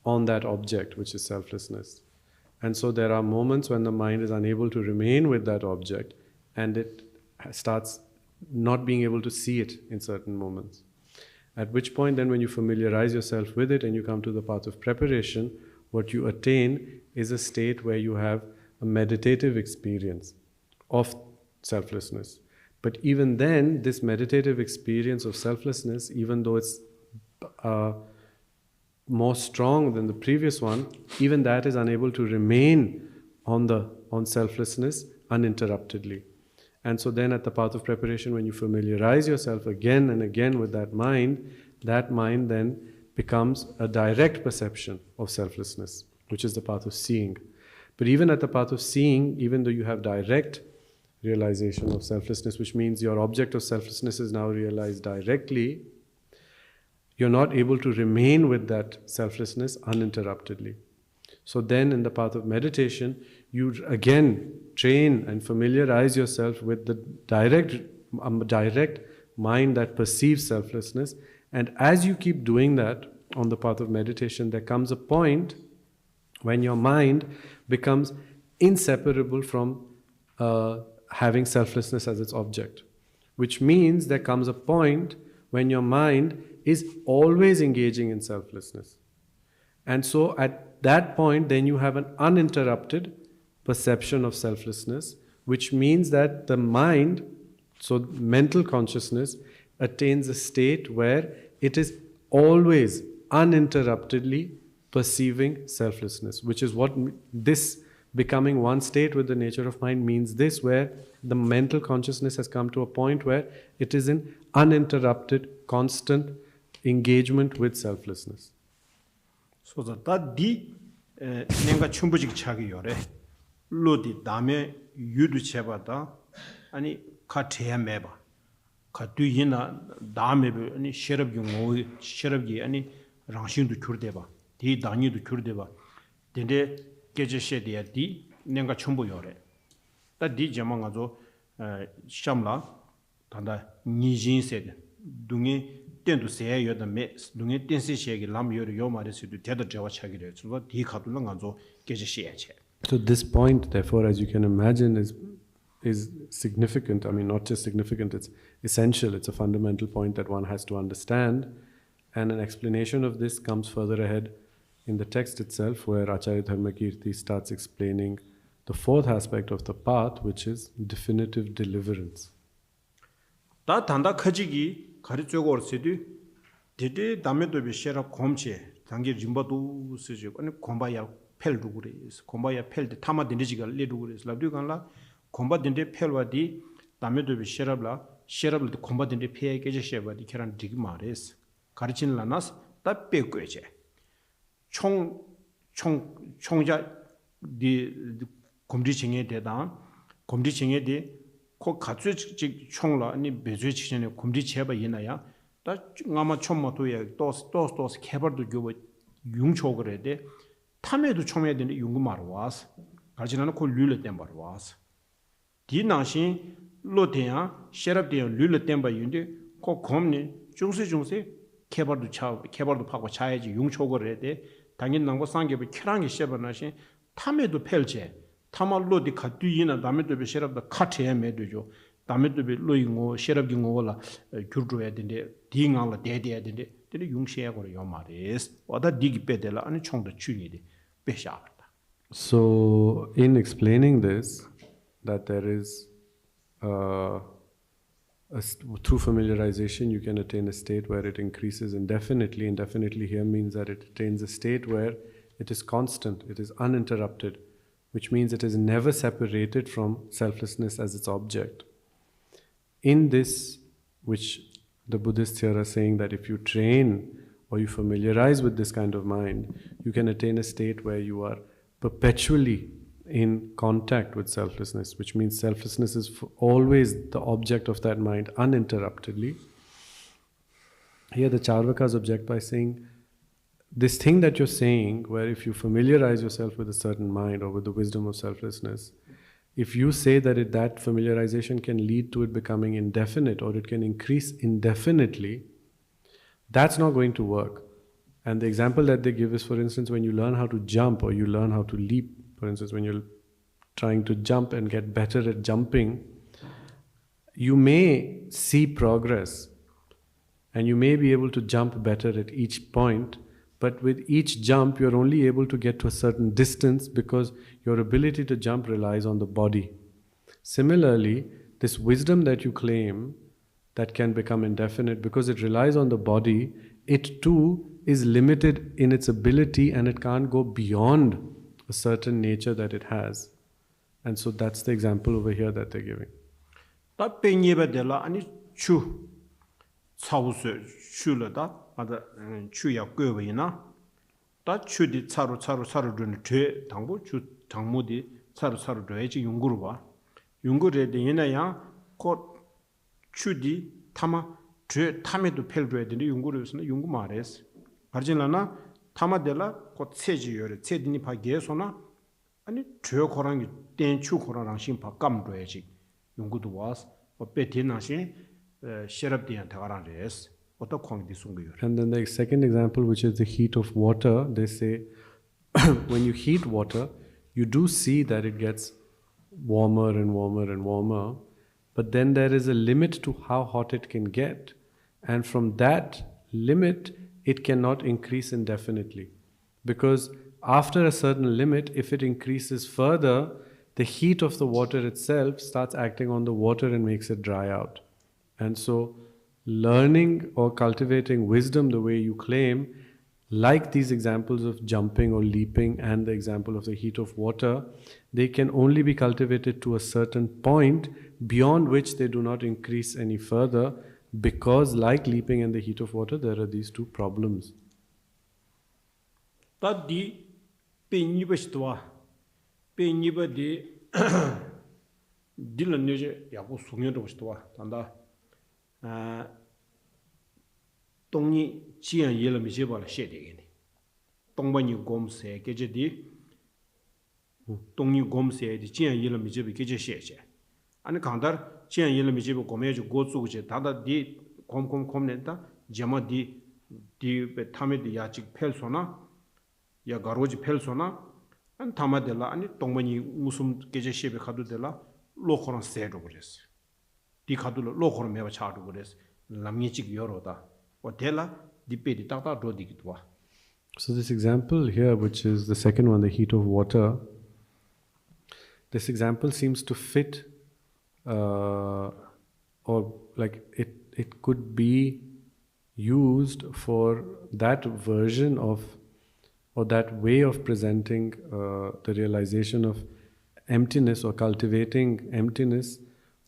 on that object, which is selflessness. And so there are moments when the mind is unable to remain with that object, and it starts not being able to see it in certain moments. At which point then when you familiarize yourself with it and you come to the path of preparation, what you attain is a state where you have a meditative experience of selflessness. But even then, this meditative experience of selflessness, even though it's more strong than the previous one, even that is unable to remain on selflessness uninterruptedly. And so then at the path of preparation, when you familiarize yourself again and again with that mind then becomes a direct perception of selflessness, which is the path of seeing. But even at the path of seeing, even though you have direct realization of selflessness, which means your object of selflessness is now realized directly, you're not able to remain with that selflessness uninterruptedly. So then in the path of meditation, you again train and familiarize yourself with the direct mind that perceives selflessness. And as you keep doing that on the path of meditation, there comes a point when your mind becomes inseparable from having selflessness as its object. Which means there comes a point when your mind is always engaging in selflessness. And so at that point, then you have an uninterrupted perception of selflessness, which means that the mind, so mental consciousness, attains a state where it is always uninterruptedly perceiving selflessness, which is what this becoming one state with the nature of mind means, this where the mental consciousness has come to a point where it is in uninterrupted, constant engagement with selflessness. So that di nenga chumbu직 chagi yore lodi dame yudu chebada ani kateya meba katu yina dame ani sherabgi ngo sherabgi ani rangshin du kurdeba di dani du kurdeba dende geje shediya di nenga chumbu yore ta di jamanga zo shamla tanda nijin sed dungi tendu seya yoda me dungi tensi shegi lam yore yo mare sidu teda jawa chagire so di khatula ngazo geje sheche. So this point, therefore, as you can imagine, is significant. I mean, not just significant, it's essential. It's a fundamental point that one has to understand. And an explanation of this comes further ahead in the text itself, where Acharya Dharmakirti starts explaining the fourth aspect of the path, which is definitive deliverance. 다 단다 커지기 가르쳐고 올세도 데데 담에도 비셔라 곰체 당기 림바도 쓰지 아니 곰바야 펠도 그래서 곰바야 펠데 타마 딘지가 레도 그래서 라디간라 곰바 딘데 펠와디 담에도 비셔라블라 셔라블도 곰바 딘데 페에 깨져셔바디 계란 디기 말레스 가르치는 라나스 다 빼고je 총자 디 곰디칭에 대다 곰디칭에 대 코 가츠 총라 아니 배주 지전에 곰디 제바 이나야 다 아마 총모도에 또스 개발도 교부 융초 그래야 돼 탐에도 총해야 되는 용구 말어 와서 가지나는 코 룰을 때 말어 와서 디나신 로테야 셰럽데요 룰을 때 봐윤데 코 곰니 중세 개발도 파고 차야지 융초 그래야 돼 당연 난고 상계부 켜랑이 셔버나신 탐에도 펠제 타말로디 카투이나 담에도 베셔럽다 카트에 메도죠 담에도 로잉고 셔럽긴고라 규르줘야 된데 딩알라 데데야 된데 되게 융시하고 요 말이스 와다 디기 빼들라 아니 총도 추니데 베샤다. So in explaining this, that there is through familiarization you can attain a state where it increases indefinitely. Indefinitely here means that it attains a state where it is constant, it is uninterrupted, which means it is never separated from selflessness as its object. In this, which the Buddhists here are saying that if you train or you familiarize with this kind of mind, you can attain a state where you are perpetually in contact with selflessness, which means selflessness is always the object of that mind uninterruptedly. Here the Charvakas object by saying, this thing that you're saying, where if you familiarize yourself with a certain mind or with the wisdom of selflessness, if you say that that familiarization can lead to it becoming indefinite or it can increase indefinitely, that's not going to work. And the example that they give is, for instance, when you learn how to jump or you learn how to leap, for instance, when you're trying to jump and get better at jumping, you may see progress and you may be able to jump better at each point, but with each jump you're only able to get to a certain distance because your ability to jump relies on the body. Similarly, this wisdom that you claim that can become indefinite, because it relies on the body, it too is limited in its ability and it can't go beyond a certain nature that it has. And so that's the example over here that they're giving. 아다 추야 끄베이나 다 추디 차로 르는 되 당부 주 당모디 차로 되지 용구로 봐 용구에 되냐야 곧 추디 타마 저 탐에도 펠줘야 되는데 연구로서는 연구 말했어. 가르진라나 타마델라 곧 세지요래 세디니 파게소나 아니 저 거랑이 땡추 거랑 심파 감도야지 연구도 와서 베티나시 셰럽디한 타가란레스 어떤 광디 송거요. And then the second example, which is the heat of water, they say when you heat water, you do see that it gets warmer and warmer and warmer, but then there is a limit to how hot it can get, and from that limit it cannot increase indefinitely, because after a certain limit, if it increases further, the heat of the water itself starts acting on the water and makes it dry out. And so learning or cultivating wisdom the way you claim, like these examples of jumping or leaping and the example of the heat of water, they can only be cultivated to a certain point beyond which they do not increase any further, because like leaping and the heat of water, there are these two problems. Tadi penibashtua penibadi dilan neje yaku sungyedoshtua tanda 동이 지연 예를 미제발 셰되겠네. 동반이 곰세 계제디 동이 곰세디 지연 예를 미제비 계제 셰제. 아니 강달 지연 예를 미제비 고메주 고수고제 다다디 곰곰곰낸다 제마디 디베 타메디 야직 펠소나 야 가로지 펠소나 안 타마델라 아니 동반이 무슨 계제 셰베 가도델라 로코랑 세로 그랬어. 디 가도로 로코로 메바 차도 그랬어. 남미직 여로다. So this example here, which is the second one, the heat of water, this example seems to fit, or like it could be used for that version of, or that way of presenting the realization of emptiness or cultivating emptiness,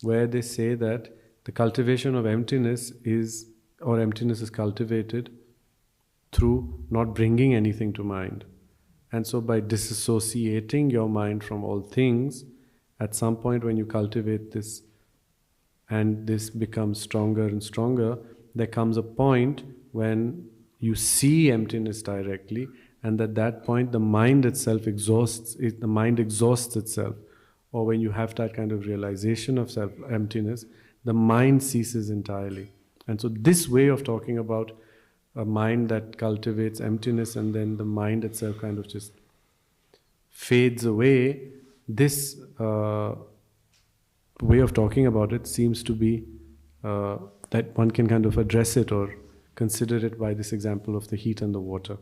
where they say that the cultivation of emptiness is cultivated through not bringing anything to mind. And so by disassociating your mind from all things, at some point when you cultivate this and this becomes stronger and stronger, there comes a point when you see emptiness directly, and at that point the mind itself exhausts itself. Or when you have that kind of realization of self-emptiness, the mind ceases entirely. And so this way of talking about a mind that cultivates emptiness and then the mind itself kind of just fades away, this way of talking about it seems to be that one can kind of address it or consider it by this example of the heat and the water.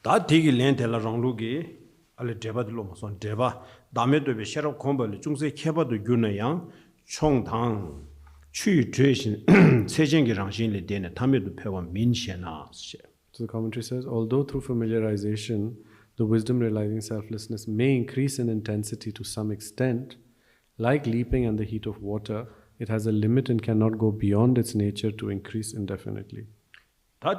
다 되게 렌텔라 랑루기 알레 데바들로 무슨 데바 다음에도 비 셔럽 콤벌 중세 케바도 유나양 총당 So the commentary says, although through familiarization, the wisdom realizing selflessness may increase in intensity to some extent, like leaping and the heat of water, it has a limit and cannot go beyond its nature to increase indefinitely. So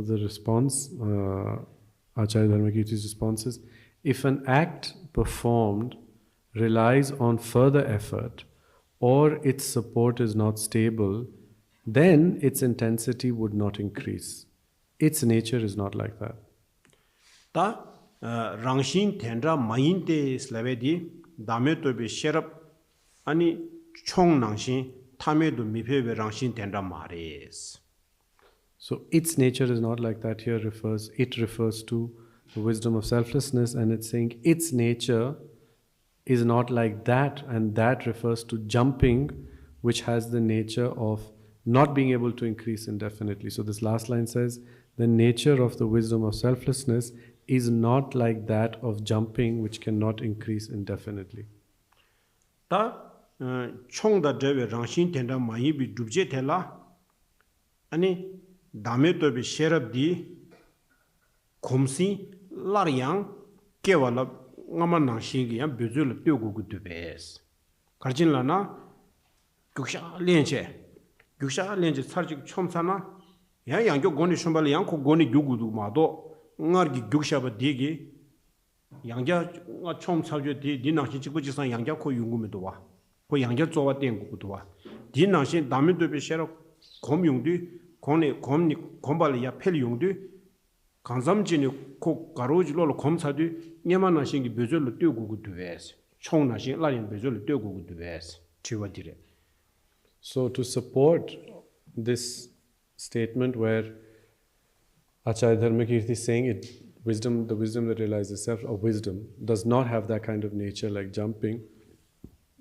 the response, Acharya Dharmakirti's response is, if an act performed relies on further effort or its support is not stable, then its intensity would not increase. Its nature is not like that. Ta rangshin tendra mayinte slavedi dame to be sherap ani chong nangshin tamedu mipebe rangshin tendra mares. So its nature is not like that. Here it refers to the wisdom of selflessness, and it's saying its nature is not like that, and that refers to jumping, which has the nature of not being able to increase indefinitely. So this last line says, the nature of the wisdom of selflessness is not like that of jumping, which cannot increase indefinitely. Ta chong da dewe rangshin tenda mayi bi dubje tela ani dame to bi sherab di khomsi lar yang kewala ngama nangshin gi yang bezul pyogu gu dubes karjin la na kuksha lenche gyuksha lenji sarjik chomsana ya yangyo goni shumbali yangko goni gyugudu mado ngargi gyuksha ba digi yangya chom sabjo di nangshin chikbu jisan yangya ko yungumido wa ko yangya zowa tengugudu wa di nangshin damin dobe shera kom yungdu kombali ya pel yungdu kanzamjini ko garoji lolo kom sadu nyama nangshingi bezolo tyogugudu wes chong nangshin larin bezolo tyogugudu wes chiwa dire. So to support this statement where Acharya Dharmakirti is saying the wisdom that realizes self, or wisdom, does not have that kind of nature like jumping,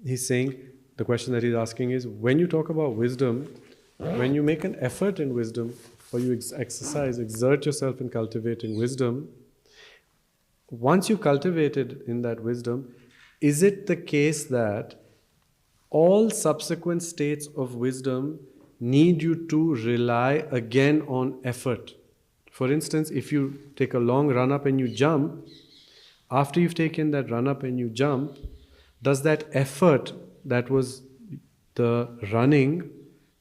he's saying, the question that he's asking is, when you talk about wisdom, when you make an effort in wisdom, or you exert yourself in cultivating wisdom, once you cultivated in that wisdom, is it the case that all subsequent states of wisdom need you to rely again on effort? For instance, if you take a long run up and you jump, after you've taken that run up and you jump, does that effort that was the running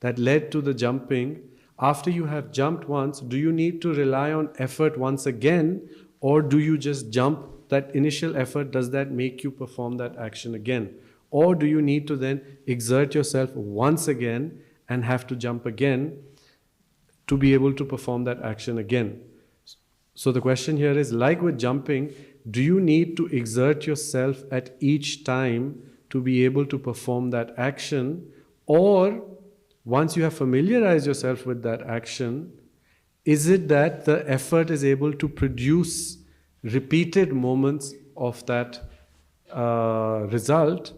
that led to the jumping, after you have jumped once, do you need to rely on effort once again, or do you just jump? That initial effort, does that make you perform that action again? Or do you need to then exert yourself once again and have to jump again to be able to perform that action again? So the question here is, like with jumping, do you need to exert yourself at each time to be able to perform that action? Or once you have familiarized yourself with that action, is it that the effort is able to produce repeated moments of that result?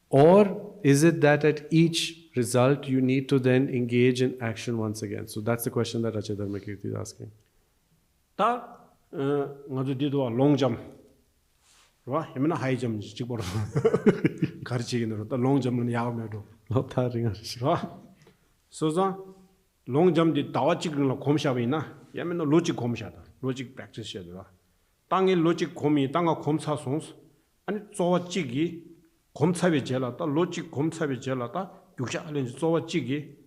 Or is it that at each result you need to then engage in action once again? So that's the question that Acharya Dharmakirti is asking. Ta ngadu dido long jump, right? Hemna high jump chikboro. Karchigino ta long jump ni yaw medo. Not tiring. Right? So za long jump di dawa chikno komsha na. Yameno logic komsha da. Logic practice shedwa. Tangi logic komi tanga komsa sons. Ani zowa chigi kom사비 제라다 로직 kom사비 제라다 육샤알렌 조와 찌기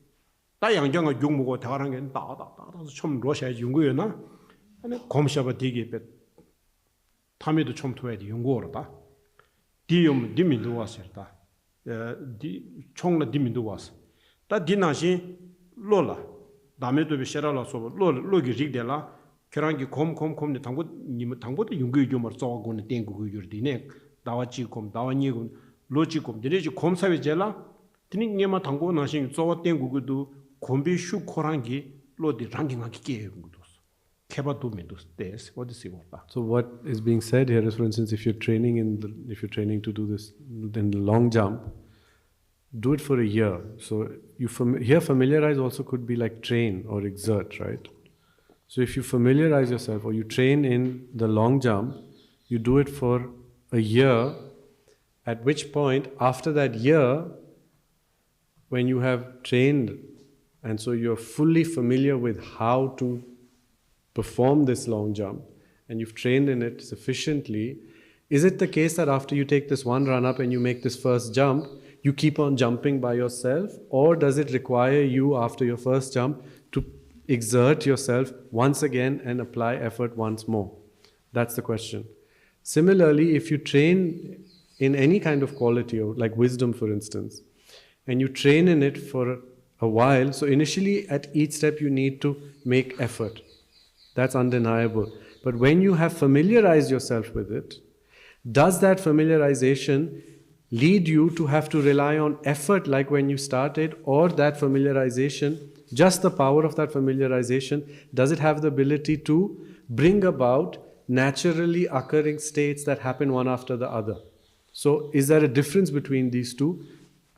다 양정의 용무고 대가란 게 나다서 좀 러시아 연구였나 아니 kom샤바 되게 배 탐에도 좀 토해야 연구하다 디움 디민도 왔었다 디 총라 디민도 왔어 다 디나시 로라 남에도 비셔라라서 로기 릭데라 결한기 콤 당고 님 당고도 연구 좀 써고는 땡고 유르디네 다와지 콤 다와니고 로지콤 데레지 콤사베 제라 드니 녜마 당고 나신 조와 땡구고도 콤비 슈코랑기 로디 랑킹하기 게임도 케바도 메도스 데스 어디시 왔다. So what is being said here is, for instance, if you're training to do this in the long jump, do it for a year. So here familiarize also could be like train or exert, right? So if you familiarize yourself or you train in the long jump, you do it for a year. At which point, after that year, when you have trained, and so you're fully familiar with how to perform this long jump, and you've trained in it sufficiently, is it the case that after you take this one run up and you make this first jump, you keep on jumping by yourself? Or does it require you, after your first jump, to exert yourself once again and apply effort once more? That's the question. Similarly, if you train in any kind of quality, or like wisdom for instance, and you train in it for a while, so initially at each step you need to make effort. That's undeniable. But when you have familiarized yourself with it, does that familiarization lead you to have to rely on effort like when you started, or that familiarization, just the power of that familiarization, does it have the ability to bring about naturally occurring states that happen one after the other? So is there a difference between these two?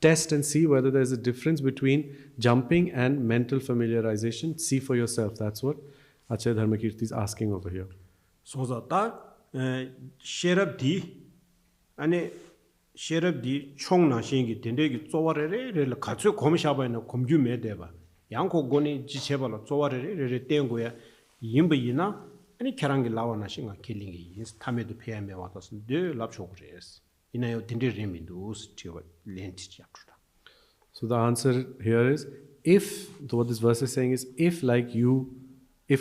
Test and see whether there's a difference between jumping and mental familiarization. See for yourself. That's what Acharya Dharmakirti is asking over here. So that sherabdi chongna shingi dendegi zowarere katsu komishabaino komju medeba yanko goni jichebala zowarere tengoya yimbayina ani kerangi lawana shinga killingi yins tamedu peyame watas de lapshogres inayo dende remindus tiwa lenti chapter. So the answer here is, what this verse is saying is, if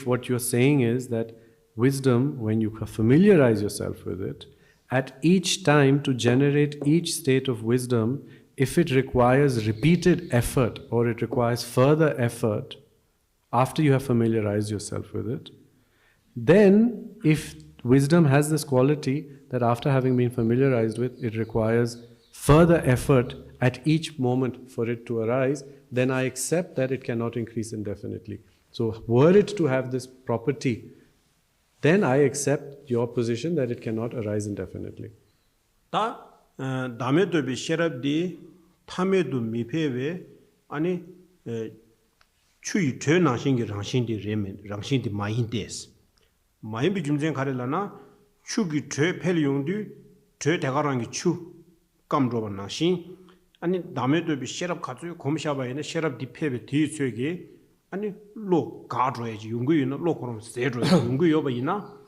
what you're saying is that wisdom, when you familiarize yourself with it, at each time to generate each state of wisdom, if it requires repeated effort or it requires further effort after you have familiarized yourself with it, then if wisdom has this quality that after having been familiarized with, it requires further effort at each moment for it to arise, then I accept that it cannot increase indefinitely. So were it to have this property, then I accept your position that it cannot arise indefinitely. 다메도 비셔럽디 타메도 미페베 아니 추이 되나신게 랑신디 레멘 랑신디 마인데스 마인비 중생 가rel라나 추기 되 펠용디 되 대가랑기 추 감로바나신 아니 다메도 비셔럽 가주 곰샤바에네 셔럽 디페베 디쇠게 아니 로 가드레지 용구이나 로코롬 세드레 용구요바이나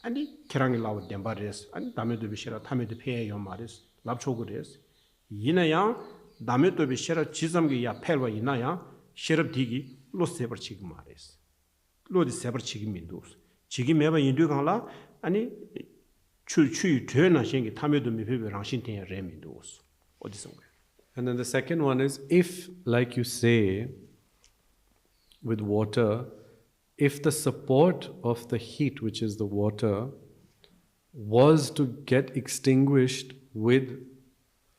아니 계랑이 라고 덴바레스 아니 다메도 비셔라 타메도 페요 마레스 랍초그레스 이나야 다메도 비셔라 지점기 야 펠와 이나야 셔럽 디기 로세버 지금 마레스 로디 세버 지금 민도스 지금 매바 인도 강라 아니 추추 되나 신기 타메도 미페베랑 신텐 레민도스 어디서 And then the second one is, if, like you say, with water, if the support of the heat, which is the water, was to get extinguished with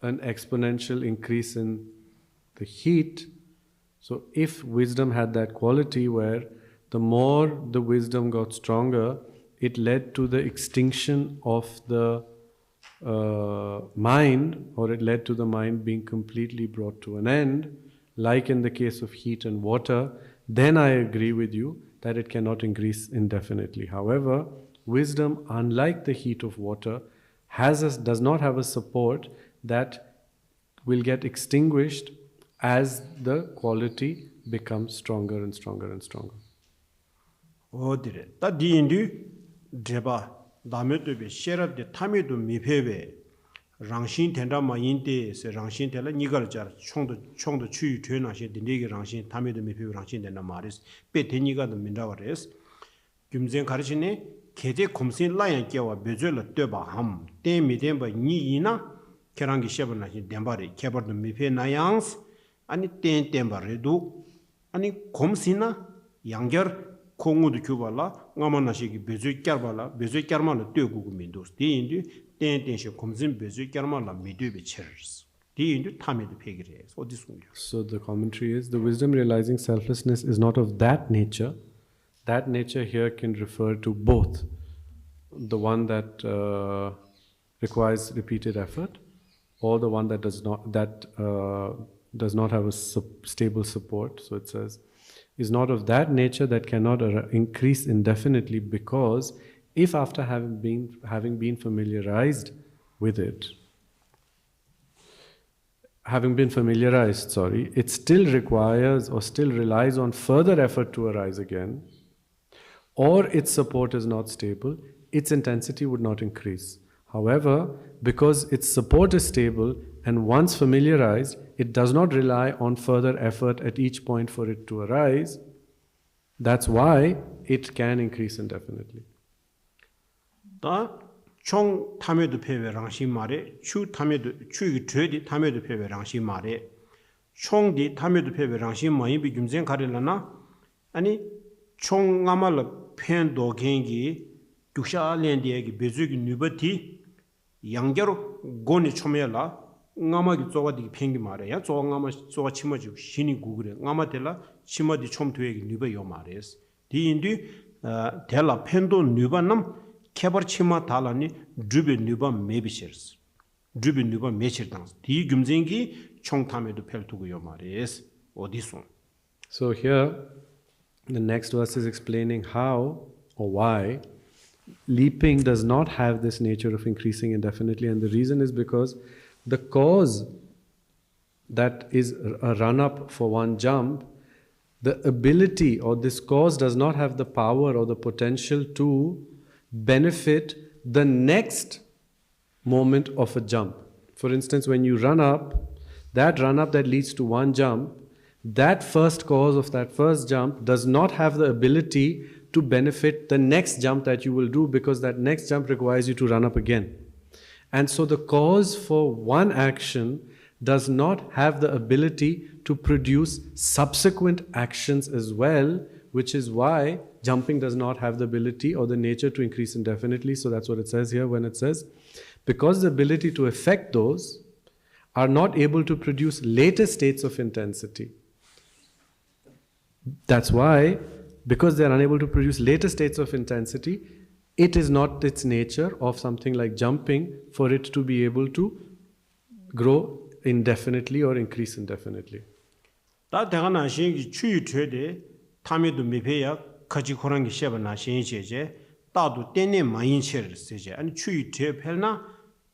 an exponential increase in the heat, so if wisdom had that quality where the more the wisdom got stronger, it led to the extinction of the mind, or it led to the mind being completely brought to an end, like in the case of heat and water, then I agree with you that it cannot increase indefinitely. However, wisdom, unlike the heat of water, does not have a support that will get extinguished as the quality becomes stronger and stronger and stronger. 어디래? 다 디인디 제바 다메도베 셰랍데 타메도 미페베 랑신 텐다마 인데스 랑신 텐라 니가르자 총도 추유 되나시 딘데게 랑신 타메도 미페베 랑신 텐나 마레스 베테니가도 민다와레스 김zen 가르치네 계제 곰신 라얀 깨와 베절라 떼바 함 떼미덴바 니이나 케랑기 셰버나시 덴바리 케버도 미페 나양스 아니 땡땡바레도 아니 곰신나 양결 공우도 교발라 ngamanashiki bezu kyarbala bezu kyarmala tögugu mindos di indi ten komzin bezu kyarmala midube chers di indi tamedu pegires odisungu. So the commentary is, the wisdom realizing selflessness is not of that nature. That nature here can refer to both the one that requires repeated effort, or the one that does not have a stable support. So it says, is not of that nature that cannot increase indefinitely, because if after having been familiarized with it, it still requires or still relies on further effort to arise again, or its support is not stable, its intensity would not increase. However, because its support is stable and once familiarized, it does not rely on further effort at each point for it to arise. That's why it can increase indefinitely. 다 총 타메도 페베 랑신 말에 추 타메도 추기 죄디 타메도 페베 랑신 말에 총디 타메도 페베 랑신 마이 비김zen 가rel라나 아니 총 아말라 펜도 겐기 두샤렌디에기 베즈기 뉴버티 양겨로 고니 초메라 nga마기 쪼가디 팽기 말이야. 쪼가 치마지 신이 구그래. nga마텔라 치마디 촘투에기 뉴베요 말이스. 디인디 텔라 펜도 뉴바남 케버 치마 달라니 드비 뉴바 메비셔스. 드비 뉴바 메치르당스. 디 금쟁기 총탐에도 펠투고요 말이스. 어디서? So here the next verse is explaining how or why leaping does not have this nature of increasing indefinitely, and the reason is because the cause that is a run-up for one jump, the ability or this cause does not have the power or the potential to benefit the next moment of a jump. For instance, when you run up, that leads to one jump that first cause of that first jump does not have the ability to benefit the next jump that you will do, because that next jump requires you to run up again. And so the cause for one action does not have the ability to produce subsequent actions as well, which is why jumping does not have the ability or the nature to increase indefinitely. So that's what it says here when it says, because the ability to affect those are not able to produce later states of intensity. That's why, because they are unable to produce later states of intensity, it is not its nature of something like jumping for it to be able to grow indefinitely or increase indefinitely. 다 대가나 신기 추유 되되 타미도 미페야 가지 고랑기 셰바나 신이제제 따도 땡네 마인체를 세제 아니 추유 되 펠나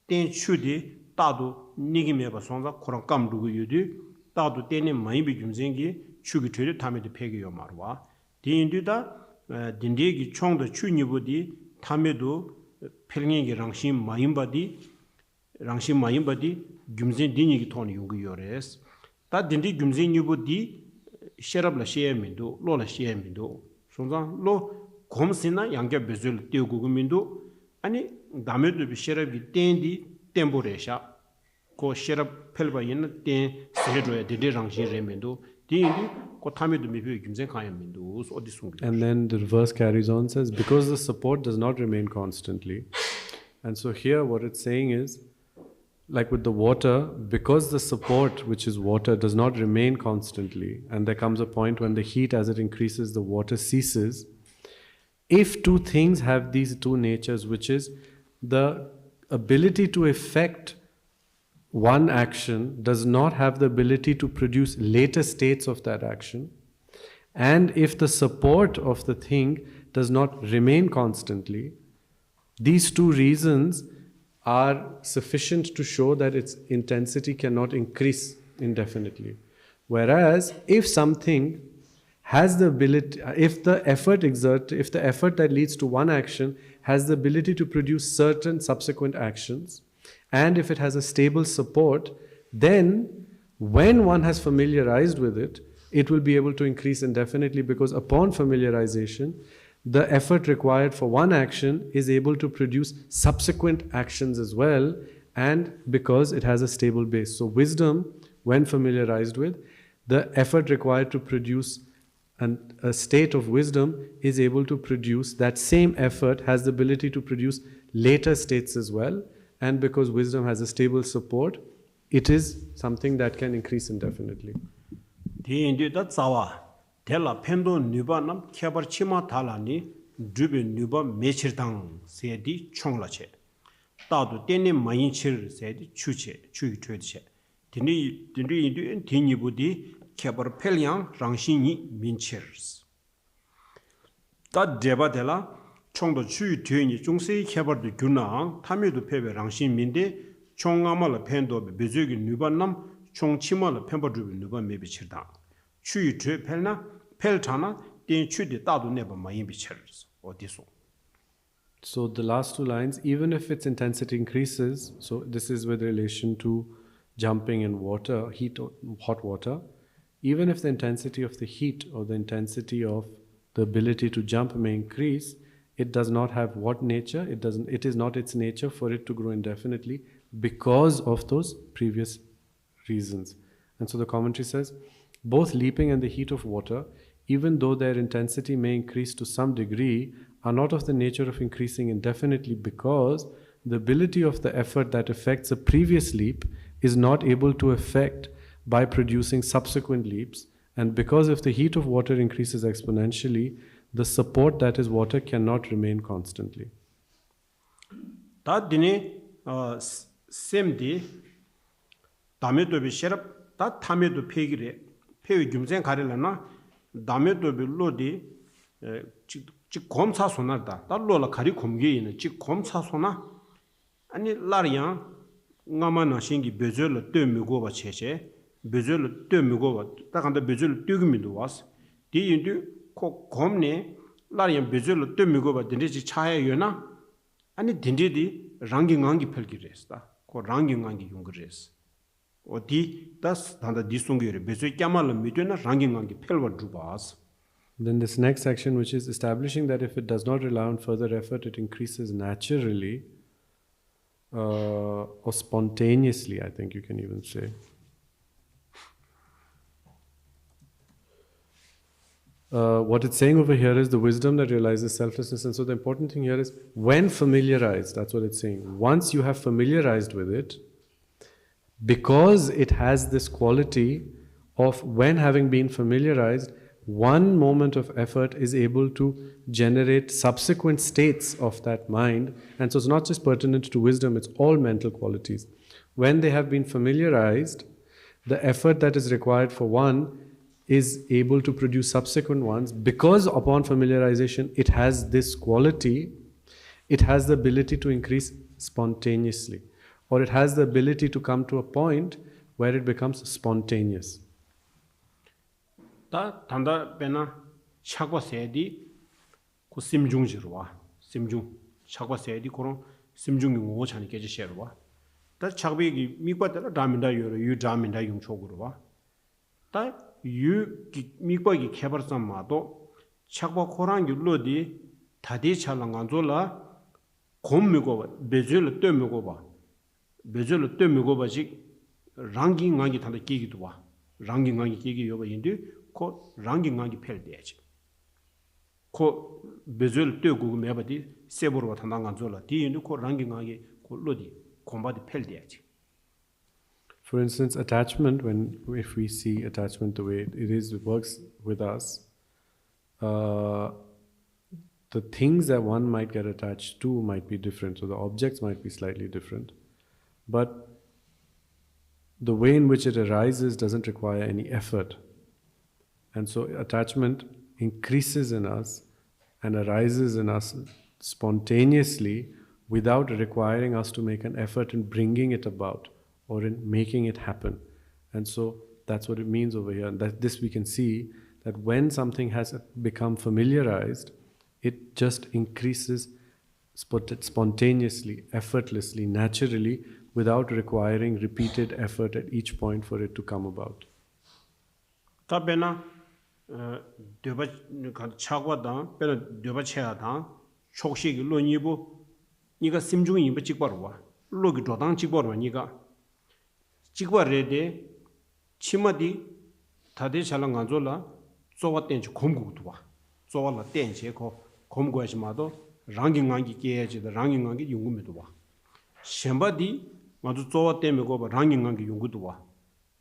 땡 추디 따도 니기메바 손자 고랑 감두고 유디 따도 땡네 마인비 줌생기 추기 되되 타미도 폐기요 말와 디인디다 딘디기 총도 추니부디 타미도 펠링이 랑신 마인바디 랑신 마인바디 줌zen dinigi toni yugu yores ta dindi gumzen nyubudi sherab la shemindu lo la shemindu sonza lo gomsina yangya bezul tegugu mindu ani damedu bi sherab gi tendi temboresha ko sherab pelba yin ten sehro de rangji remindu dindi ko tamedu mi bi gumzen kayamindu so disungi. And then the verse carries on, says, because the support does not remain constantly. And so here what it's saying is, like with the water, because the support, which is water, does not remain constantly, and there comes a point when the heat, as it increases, the water ceases. If two things have these two natures, which is the ability to effect one action does not have the ability to produce later states of that action, and if the support of the thing does not remain constantly, these two reasons are sufficient to show that its intensity cannot increase indefinitely. Whereas if something has the ability, if the effort that leads to one action has the ability to produce certain subsequent actions, and if it has a stable support, then when one has familiarized with it, it will be able to increase indefinitely, because upon familiarization, the effort required for one action is able to produce subsequent actions as well, and because it has a stable base. So wisdom, when familiarized with, the effort required to produce a state of wisdom is able to produce, that same effort has the ability to produce later states as well, and because wisdom has a stable support, it is something that can increase indefinitely. 텔라 펜도 뉴바남 케버 치마 달라니 드베 뉴바 메치르당 세디 총라체 따도 떼네 마인치르 세디 추체 추이 트웨체 디니 디니부디 케버 펠양 랑신이 민치르스 따 데바텔라 총도 추이 트웨니 중세이 케버도 균나 타미도 페베 랑신 민데 총아말 펜도 베즈기 뉴바남 총치마르 펜버드베 뉴바 메비치르당 추이 트웨 펠나 펠타나 된 추디 따도 네바 마인 비처스 어디서. So the last two lines, even if its intensity increases, so this is with relation to jumping in water, heat or hot water, even if the intensity of the heat or the intensity of the ability to jump may increase, it does not have what nature? It is not its nature for it to grow indefinitely because of those previous reasons. And so the commentary says, both leaping and the heat of water, even though their intensity may increase to some degree, are not of the nature of increasing indefinitely, because the ability of the effort that affects a previous leap is not able to affect by producing subsequent leaps, and because if the heat of water increases exponentially, the support that is water cannot remain constantly. 다드네 셈디 다메도 비셔럽 다 타메도 폐기래 폐위 김생 가릴라나 다메도 빌로디 직 검사 손나다 달로라 가리 곰게 있는 직 검사 손나 아니 라리야 nga마나 신기 베절로 뜨미고 바 체체 베절로 뜨미고 바 딱한데 베절로 뜨기미도 왔어 디인도 코 곰네 라리야 베절로 뜨미고 바 딘지 차에 요나 아니 딘디디 랑깅앙기 펼기레스다 코 랑깅앙기 용그레스 어디 다스 단다 디송게를 베서 까말로 미되나 랑긴강기 펠버 주바스. Then this next section, which is establishing that if it does not rely on further effort, it increases naturally or spontaneously, I think you can even say. What it's saying over here is the wisdom that realizes selflessness. And so the important thing here is when familiarized, that's what it's saying. Once you have familiarized with it, because it has this quality of when having been familiarized, one moment of effort is able to generate subsequent states of that mind. And so it's not just pertinent to wisdom, it's all mental qualities. When they have been familiarized, the effort that is required for one is able to produce subsequent ones. Because upon familiarization, it has this quality, it has the ability to increase spontaneously. Or it has the ability to come to a point where it becomes spontaneous. 다 단다 베나 차과 세디 고 심중지로와 심중 차과 세디 그런 심중이 오찬이 깨지셔와 다 차비기 미과들 라민다 요로 유 라민다 용초고로와 다유 미과기 개발sam마도 차과 코란 율로디 다디 차랑간졸라 곰미고 베줄 뜨미고 봐 베줄 뜨미고 봐지 랑긴강이 단다 끼기도 와 랑긴강이 끼기 요바 인데 코 랑긴강이 펠데야지 코 베줄 뜨고 매바디 세보로 탄당간졸라 디인데 코 랑긴강이 코 로디 콤바디 펠데야지. For instance, attachment, if we see attachment the way it is, it works with us, the things that one might get attached to might be different, so the objects might be slightly different, but the way in which it arises doesn't require any effort. And so attachment increases in us and arises in us spontaneously without requiring us to make an effort in bringing it about or in making it happen. And so that's what it means over here. That this we can see that when something has become familiarized, it just increases spontaneously, effortlessly, naturally, without requiring repeated effort at each point for it to come about. Tabena deba chagwada pena deba cheada chokshi lo nibo niga simjung yimba chikbarwa lo gi dodang chikbarwa niga chikbarede chimadi tade chalang ganzola zowa tenchi komgu tuwa zowa la tenchi ko komgu ashimado rangi ngangi keje da rangi ngangi yungumi tuwa shembadi mazu zowa teme go ba rangi ngangi yungu tuwa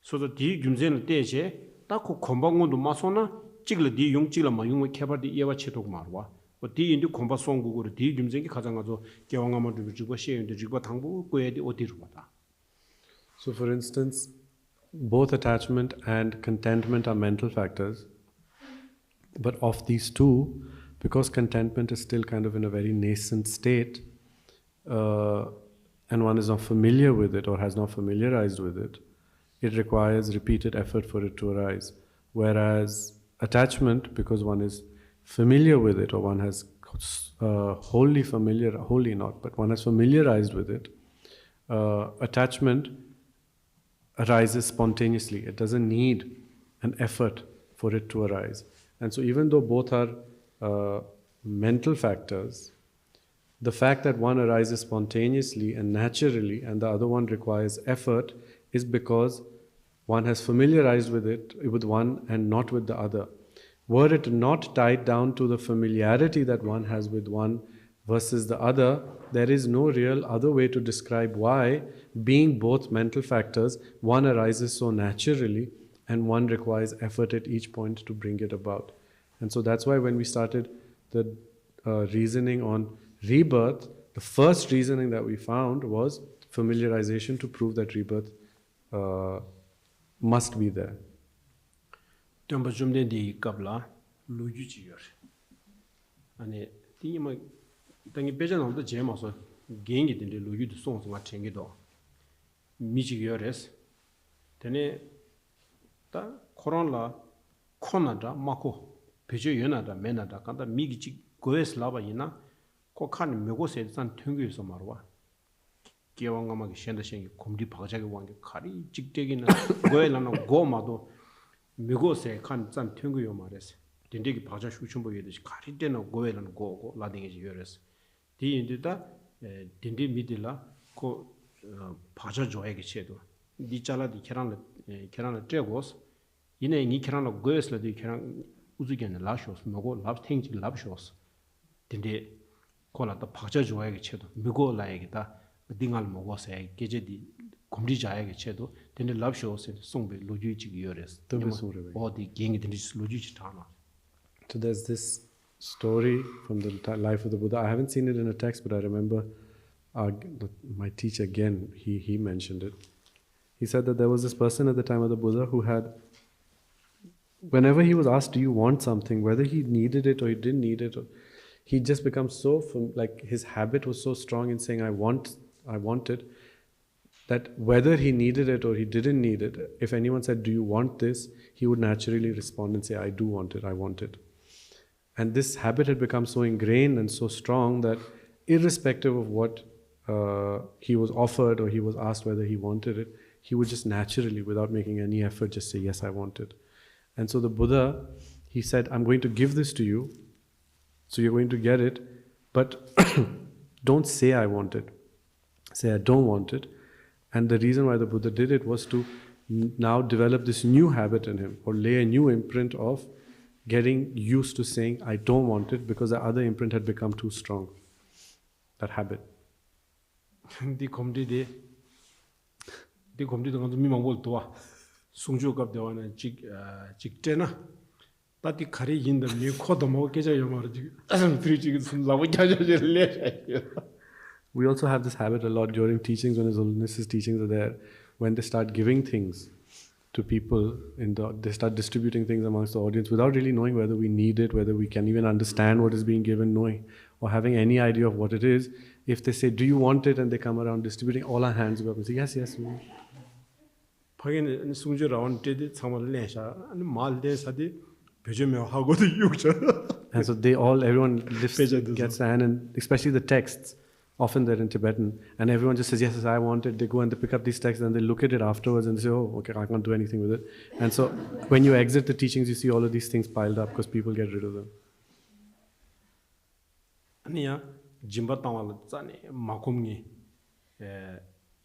so da di gyumzen teje ta ko kombangondo masona chigla di yung chigla ma yung kebar di yewa chetok marwa o di indi komba songu go di gyumzen ki khazanga zo gewanga ma du jigo sheyin de jigo thangbu ko yedi otir bata. So for instance, both attachment and contentment are mental factors, but of these two, because contentment is still kind of in a very nascent state, and one is not familiar with it or has not familiarized with it, it requires repeated effort for it to arise. Whereas attachment, because one is familiar with it or one has wholly not, but one has familiarized with it, attachment arises spontaneously. It doesn't need an effort for it to arise. And so even though both are mental factors, the fact that one arises spontaneously and naturally and the other one requires effort is because one has familiarized with it, with one and not with the other. Were it not tied down to the familiarity that one has with one versus the other, there is no real other way to describe why, being both mental factors, one arises so naturally and one requires effort at each point to bring it about. And so that's why when we started the reasoning on rebirth, the first reasoning that we found was familiarization to prove that rebirth must be there. 당이 배전함도 제마서 개인이 된데 로유도 송송아 챙기도 미지겨레스 되네 다 코로나 코나다 마코 배저 연하다 매나다 간다 미기지 고에스 라바이나 코칸 메고세 산 튕겨서 말와 깨왕가마게 셴다셴기 곰디 바가자게 왕게 카리 직대기는 고엘라는 고마도 미고세 칸짠 튕고요 말했어. 딘데기 바자 슈춤보이듯이 카리 때는 고엘라는 고고 라딩이지 요랬어. 디인데다 딘데 미딜라 고 바자 조에게 쳇도 니잘라디 계란을 떼고스 이내 니 계란을 고에스라디 계란 우즈겐 라쇼스 뭐고 랍탱지 랍쇼스 딘데 콜라다 바자 조에게 쳇도 미고 라에게다 딩알 먹어서 계제디 곰리 자에게 쳇도 딘데 랍쇼스 송베 로주이지 요레스 어디 갱이 딘데 로주이지 타나. So there's this story from the life of the Buddha. I haven't seen it in a text, but I remember my teacher again, he mentioned it. He said that there was this person at the time of the Buddha who had, whenever he was asked, do you want something, whether he needed it or he didn't need it, he just becomes so, like his habit was so strong in saying, I want it, that whether he needed it or he didn't need it, if anyone said, do you want this, he would naturally respond and say, I do want it, I want it. And this habit had become so ingrained and so strong that irrespective of what he was offered or he was asked whether he wanted it, he would just naturally, without making any effort, just say, yes, I want it. And so the Buddha, he said, I'm going to give this to you, so you're going to get it, but don't say I want it. Say I don't want it. And the reason why the Buddha did it was to now develop this new habit in him, or lay a new imprint of getting used to saying I don't want it, because the other imprint had become too strong. That habit. 디 곰디도 간도 미망볼 도와 송주갑 대와는 직제나 따디 가리 인다 미 코도 못 깨져요 말이지. 프리지기 숨 나고 자자질래. We also have this habit a lot during teachings, when His Holiness's teachings are there, when they start giving things to people, they start distributing things amongst the audience without really knowing whether we need it, whether we can even understand what is being given, knowing or having any idea of what it is. If they say, do you want it? And they come around distributing, all our hands go up and say, yes, yes. 파긴 숭주 라운 때디 참을 내샤 아니 말데 사디 배제며 하고도 육자. And so everyone gets their hand, and especially the texts. Often they're in Tibetan, and everyone just says, yes, yes, I want it. They go and they pick up these texts and they look at it afterwards and they say, oh, okay, I can't do anything with it. And so when you exit the teachings, you see all of these things piled up because people get rid of them. 아니야, 짐바 땅을 짜네 마콤니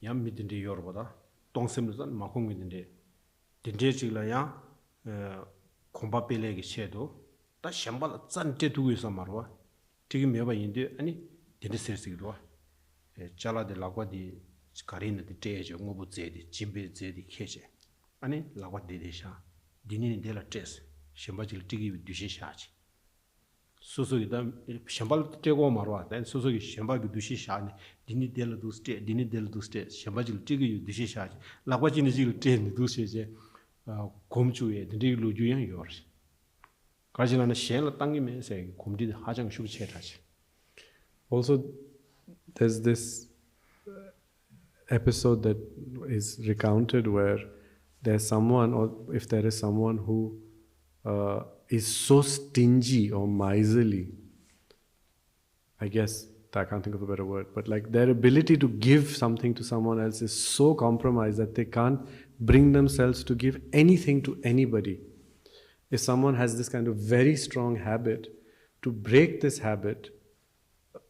얌미든데 여러보다 동sem을 마콤미든데 딘제지라야 콤바벨레기 셰도 다 샴발 짠테 두고 있어 말와. 지금 몇 번인데 아니 딘데스르스기도 잘라데 라과디 가리는데 제제 뭐부 제디 짐베 제디 케제 아니 라과디데샤 디니니 데라 테스 샴바질 띠기 두시샤지 소소이다 샴발 떼고 말와 난 소소기 샴바기 두시샤니 디니 데라 두스테 디니 데라 두스테 샴바질 띠기 두시샤지 라과지니 질 테니 두시제 곰주에 딘디 루주연 요르시 가지나는 셴라 땅기면서 곰디 하장 슈체라지. Also, there's this episode that is recounted where there's someone, or if there is someone who is so stingy or miserly, I guess, I can't think of a better word, but like their ability to give something to someone else is so compromised that they can't bring themselves to give anything to anybody. If someone has this kind of very strong habit, to break this habit,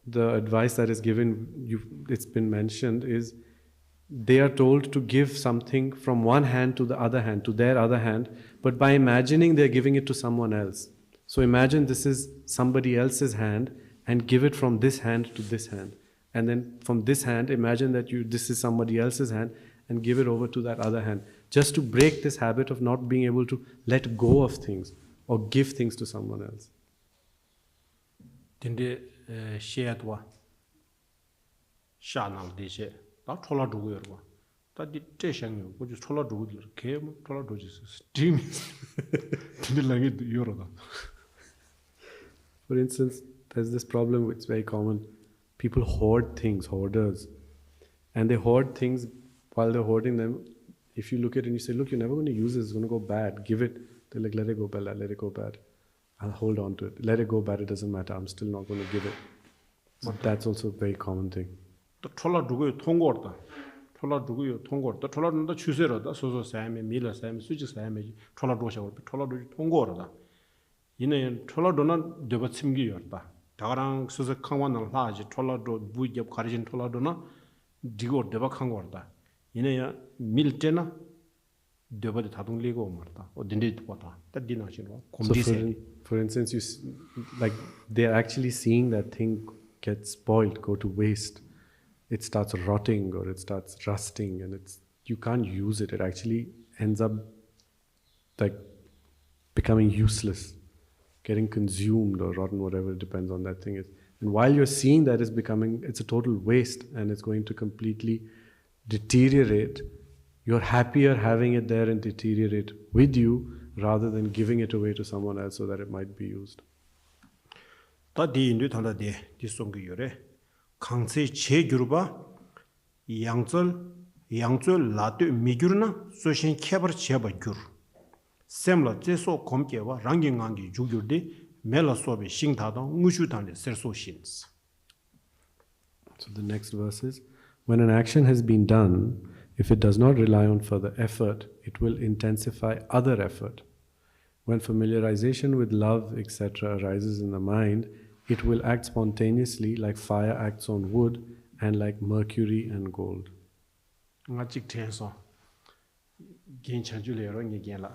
the advice that is given, it's been mentioned, is they are told to give something from one hand to the other hand, to their other hand, but by imagining they're giving it to someone else. So imagine this is somebody else's hand and give it from this hand to this hand. And then from this hand, imagine that this is somebody else's hand and give it over to that other hand. Just to break this habit of not being able to let go of things or give things to someone else. 셰야도와 샤나를 대체 다 촐라 두고 여러분 다디 대샹요 뭐지 촐라 두고 개뭐 촐라 두지스 스팀 딘들랑이 여러다. For instance, there's this problem which is very common. People hoard things, hoarders, and they hoard things. While they're hoarding them, if you look at it and you say, look, you're never going to use this, it's going to go bad, give it. They're like, let it go bad, let it go bad. I'll hold on to it. Let it go bad, it doesn't matter. I'm still not going to give it. So that's also a very common thing. 또 촐라 두고 통고다. 촐라 두고 통고. 또 촐라 눈다 추세로다. 소소 사람이 밀어 사람이 수직 사람이 촐라 도셔. 촐라 두 통고로다. 이는 촐라 도나 되버 침기였다. 다랑 수석 강원을 하지 촐라 도 부입 가르진 촐라 도나 디고 되버 강고다. 이는 밀때나 되버도 다동리고 말다. 어딘데 보다. 따디나시로. So for instance, like they're actually seeing that thing get spoiled, go to waste. It starts rotting or it starts rusting, and you can't use it. It actually ends up like becoming useless, getting consumed or rotten, whatever it depends on that thing is. And while you're seeing that it's a total waste and it's going to completely deteriorate, you're happier having it there and deteriorate with you rather than giving it away to someone else so that it might be used. 강세 제규르바 양절 라드 미규르나 소신 케버 제바 규르 셈라 제소 검게와 랑긴강기 주규르데 멜라소베 싱타도 무슈단데 sersoshins. So the next verse is, when an action has been done, if it does not rely on further effort, it will intensify other effort. When familiarization with love, etc. arises in the mind, it will act spontaneously like fire acts on wood and like mercury and gold. Ngachik tenso gen chanjule ro ngegela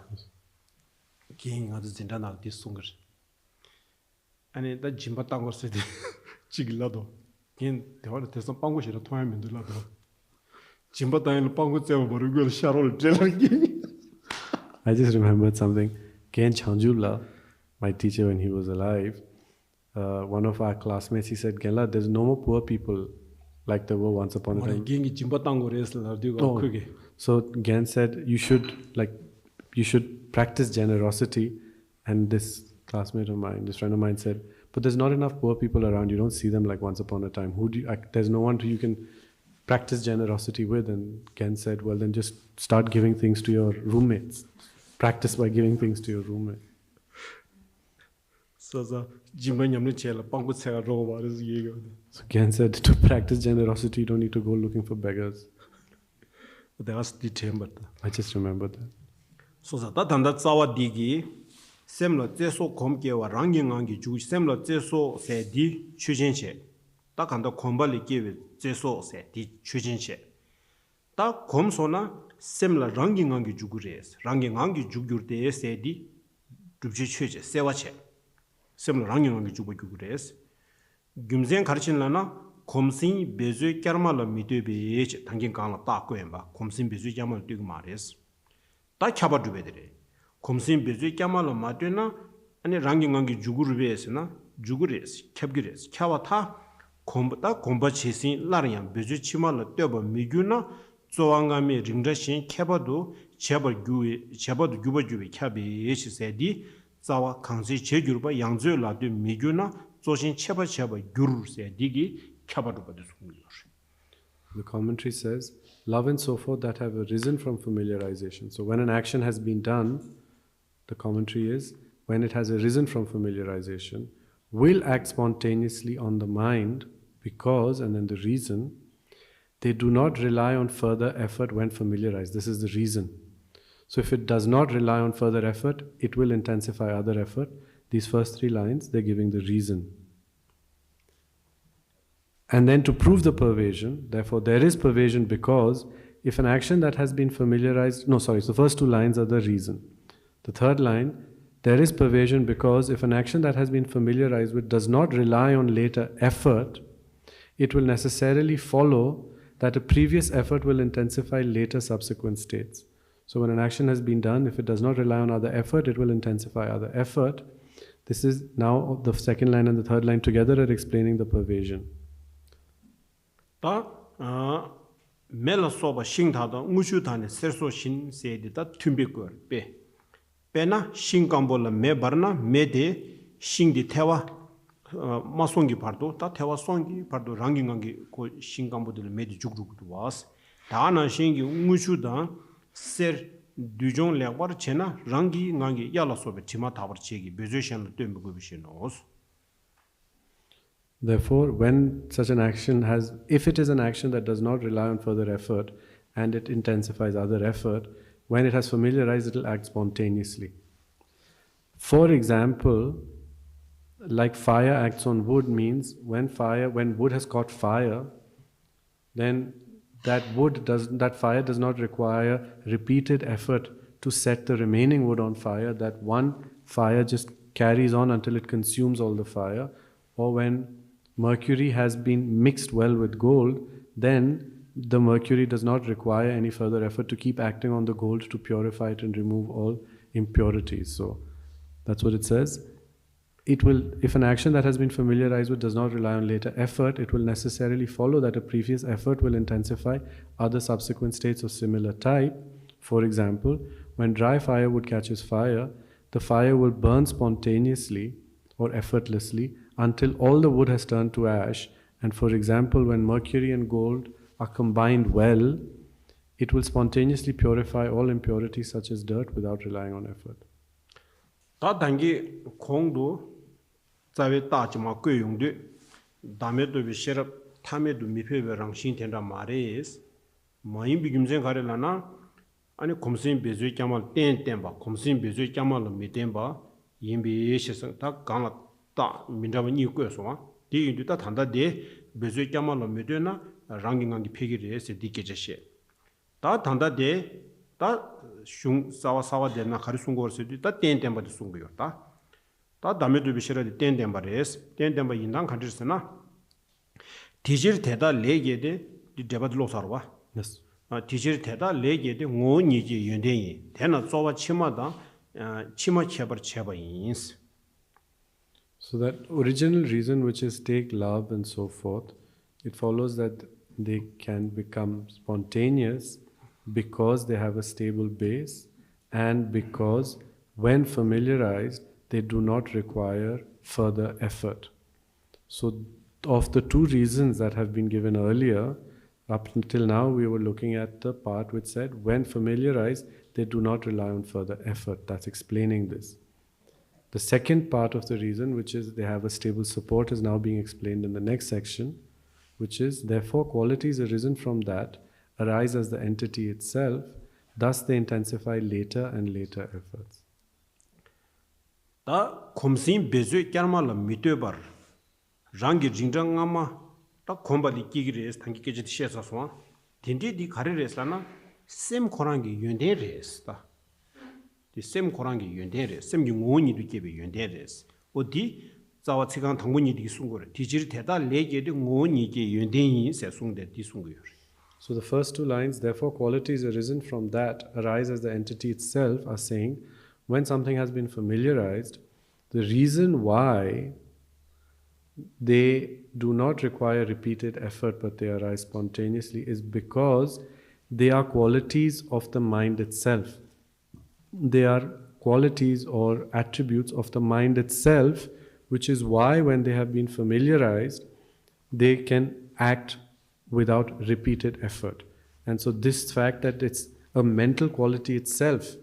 gen ngad zindana disungur ani da jimba tangor sede chigilado gen 대화를 대선 빵고시라 통하면 들라도 jimba tangil 빵고 째버 버르고 샤롤 젤라기. I just remembered something. Gen Chanjula, my teacher when he was alive, one of our classmates, he said, Genla, there's no more poor people like there were once upon a time. Oh. So Gen said, you should practice generosity. And this classmate of mine, this friend of mine said, but there's not enough poor people around. You don't see them like once upon a time. There's no one who you can practice generosity with. And Gen said, well, then just start giving things to your roommates. Practice by giving things to your roommate. So Gen said, to practice generosity, you don't need to go looking for beggars. I just remembered that. So that tsawa digi semla tseso komkewa ranging angi ju semla tseso se di chujinche. Ta kanda kombali kewe tseso se di chujinche. Ta komsona semla ranging angi jugures. Ranging angi jugurde se di dubje chuje sewache. semla ranging angi jugo jugures. Gumzen karchinlana komsin bezu kermala midebe eche tangin kangla ta koemba. Komsin bezu kermala tugmares. 다 캬바두베들이 곰신 베즈 까말로 마드나 아니 랑긴강기 주구르베스나 주구레스 캡기레스 캬와타 곰바다 곰바치신 라르양 베즈 치말로 떼버 미규나 조왕감이 링자신 캬바도 제버도 규버주베 캬비 예시세디 자와 강시 제규르바 양조라도 미규나 조신 쳬바 규르세디기 캬바두바도 숨겨. The commentary says, love and so forth that have arisen from familiarization. So when an action has been done, the commentary is, when it has arisen from familiarization, will act spontaneously on the mind because, and then the reason, they do not rely on further effort when familiarized. This is the reason. So if it does not rely on further effort, it will intensify other effort. These first three lines, they're giving the reason. And then to prove the pervasion, therefore there is pervasion because if an action that has been familiarized, so the first two lines are the reason. The third line, there is pervasion because if an action that has been familiarized with does not rely on later effort, it will necessarily follow that a previous effort will intensify later subsequent states. So when an action has been done, if it does not rely on other effort, it will intensify other effort. This is now the second line and the third line together are explaining the pervasion. 다 멜라 소바 싱타도 무슈탄에 serso shin 세디다 튠비거 베 베나 싱감볼라 메바르나 메데 싱디 태와 마송기 파르도 다 태와 송기 파르도 랑긴강기 고 싱감보들 메디 죽죽도 와스 다나 싱기 무슈다 ser 두종 레바르 체나 랑기 ngangi 야라 소베 치마 타버 체기 베조션을 됴미고 비시노스. Therefore, when such an action if it is an action that does not rely on further effort and it intensifies other effort, when it has familiarized, it will act spontaneously. For example, like fire acts on wood means when wood has caught fire, then that fire does not require repeated effort to set the remaining wood on fire. That one fire just carries on until it consumes all the fire. Or when mercury has been mixed well with gold, then the mercury does not require any further effort to keep acting on the gold to purify it and remove all impurities. So that's what it says. If an action that has been familiarized with does not rely on later effort, it will necessarily follow that a previous effort will intensify other subsequent states of similar type. For example, when dry firewood catches fire, the fire will burn spontaneously or effortlessly until all the wood has turned to ash. And for example, when mercury and gold are combined well, it will spontaneously purify all impurities such as dirt without relying on effort. 다 단계 공도 자외 따지마贵용도 담에도 비셔럽 탐에도 미페베랑 신텐다 말이스 마인 비김생 가려나 아니 곰신 베즈이 까말 땡땡바 곰신 베즈이 까말 미땡바 임비시서 다 강라 따 민자만 이거서 디인도 다 단다데 베즈이 까말 미되나 랑긴강기 폐기를 디케제시 다 단다데 다 사와 되나 가리 순고르스도 다 땡땡바도 순고요다 다 담에도 비셔라디 땡땡바레스 땡땡바 인당 간지스나 디지르 대다 레게데 디데바들로 살와 Yes. 디지르 대다 레게데 오니지 연대이 대나 쪼와 치마다 치마 쳬버 쳬버인스. So that original reason, which is take, love and so forth, it follows that they can become spontaneous because they have a stable base and because when familiarized they do not require further effort. So of the two reasons that have been given earlier, up until now we were looking at the part which said when familiarized they do not rely on further effort. That's explaining this. The second part of the reason, which is they have a stable support, is now being explained in the next section, which is therefore qualities arisen from that arise as the entity itself, thus they intensify later and later efforts. 다 콤신 베즈이 까말라 미töbar 랑기 징장아마 다 콤바디 끼기레스 단기께지 시에서서 딘디디 가르레스라나 셈 코랑기 연대레스다 셈 코랑기 연대레스 셈기 오니도 깨비 연대레스 어디 자와 치강 당분이디 순고레 디지르 대다 레게데 오니게 연대이 세송데 디순고요. So the first two lines, therefore qualities arisen from that arise as the entity itself, are saying when something has been familiarized, the reason why they do not require repeated effort but they arise spontaneously is because they are qualities of the mind itself. They are qualities or attributes of the mind itself, which is why when they have been familiarized, they can act without repeated effort. And so this fact that it's a mental quality itself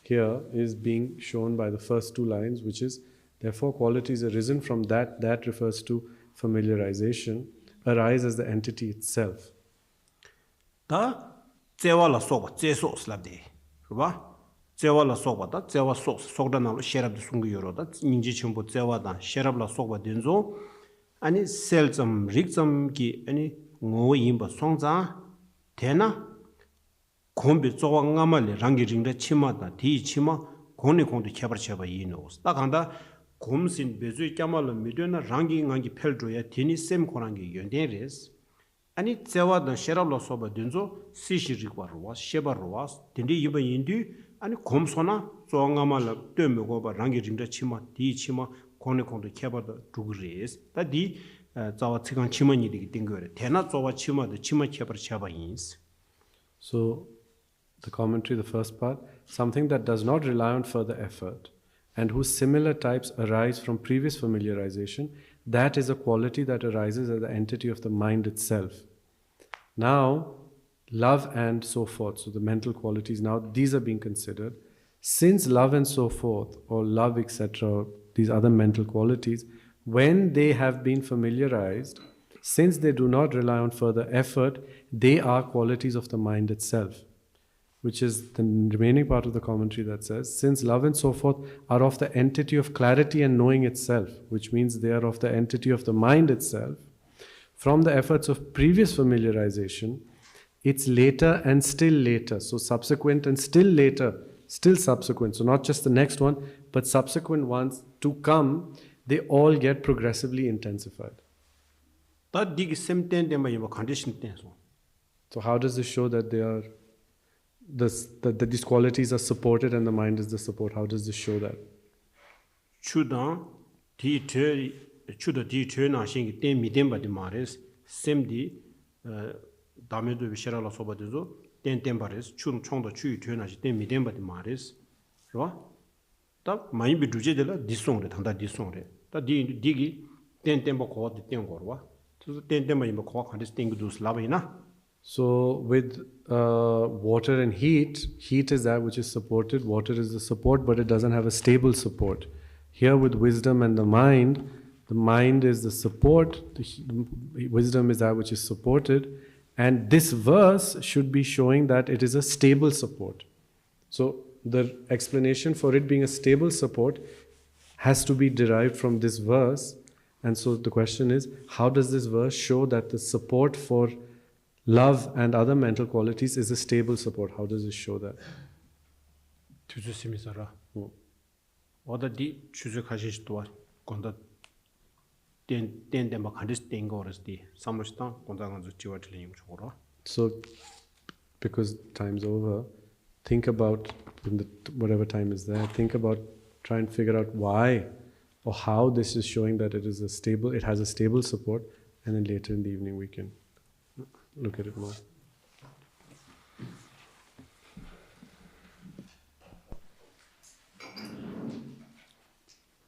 here is being shown by the first two lines, which is therefore qualities arisen from that refers to familiarization, arise as the entity itself. 다 제와라 소바 제소 슬랍데 그봐 제와라 소바다 제와 소 소다나로 셰랍도 숨기요로다 인지 전부 제와다 셰랍라 소바 된조 아니 셀점 릭점기 아니 ngoyimba songza tena kombe zowa ngamale rangi ringda chima da di chima kone kongdo khebar cheba yinos ta kanda komsin bezu kyamalo midena rangi ngangi peljoya tini sem korangi yonderes ani zewa da sherablo soba denzo sishi rigwarwa shebarwa tindi yiba yindu ani komsona zowa ngamala tömego ba rangi ringda chima di chima kone kongdo khebar da dugres ta di 자와 치강 치마니디 띵거래 대나 자와 치마도 치마 켜버 차바인스. So the commentary, the first part, something that does not rely on further effort and whose similar types arise from previous familiarization, that is a quality that arises as the entity of the mind itself. Now love and so forth, so the mental qualities, now these are being considered. Since love and so forth, or love etc., these other mental qualities when they have been familiarized, since they do not rely on further effort, they are qualities of the mind itself. Which is the remaining part of the commentary that says, since love and so forth are of the entity of clarity and knowing itself, which means they are of the entity of the mind itself, from the efforts of previous familiarization, it's later and still later. So subsequent and still later, still subsequent. So not just the next one, but subsequent ones to come, they all get progressively intensified. 다 디기 셈된 데만 이거 컨디션 때서. So how does this show that they are that these qualities are supported and the mind is the support? How does this show that? 추당 디트 추도 디트나 신기 때 미덴바디 마레스 셈디 다메도 비샤라라 소바데조 땡땡바레스 추는 총도 추이 되나지 때 미덴바디 마레스. 그렇아? 다 많이 비두제들라 디송레 단다 디송레. 다 디기 땡땡바 고디 땡고르와. So with water and heat is that which is supported, water is the support, but it doesn't have a stable support. Here with wisdom and the mind is the support, the wisdom is that which is supported, and this verse should be showing that it is a stable support. So the explanation for it being a stable support has to be derived from this verse. And so the question is, how does this verse show that the support for love and other mental qualities is a stable support? How does it show that? So, because time's over, think about, whatever time is there, think about, try and figure out why or how this is showing that it has a stable support, and then later in the evening we can look at it more.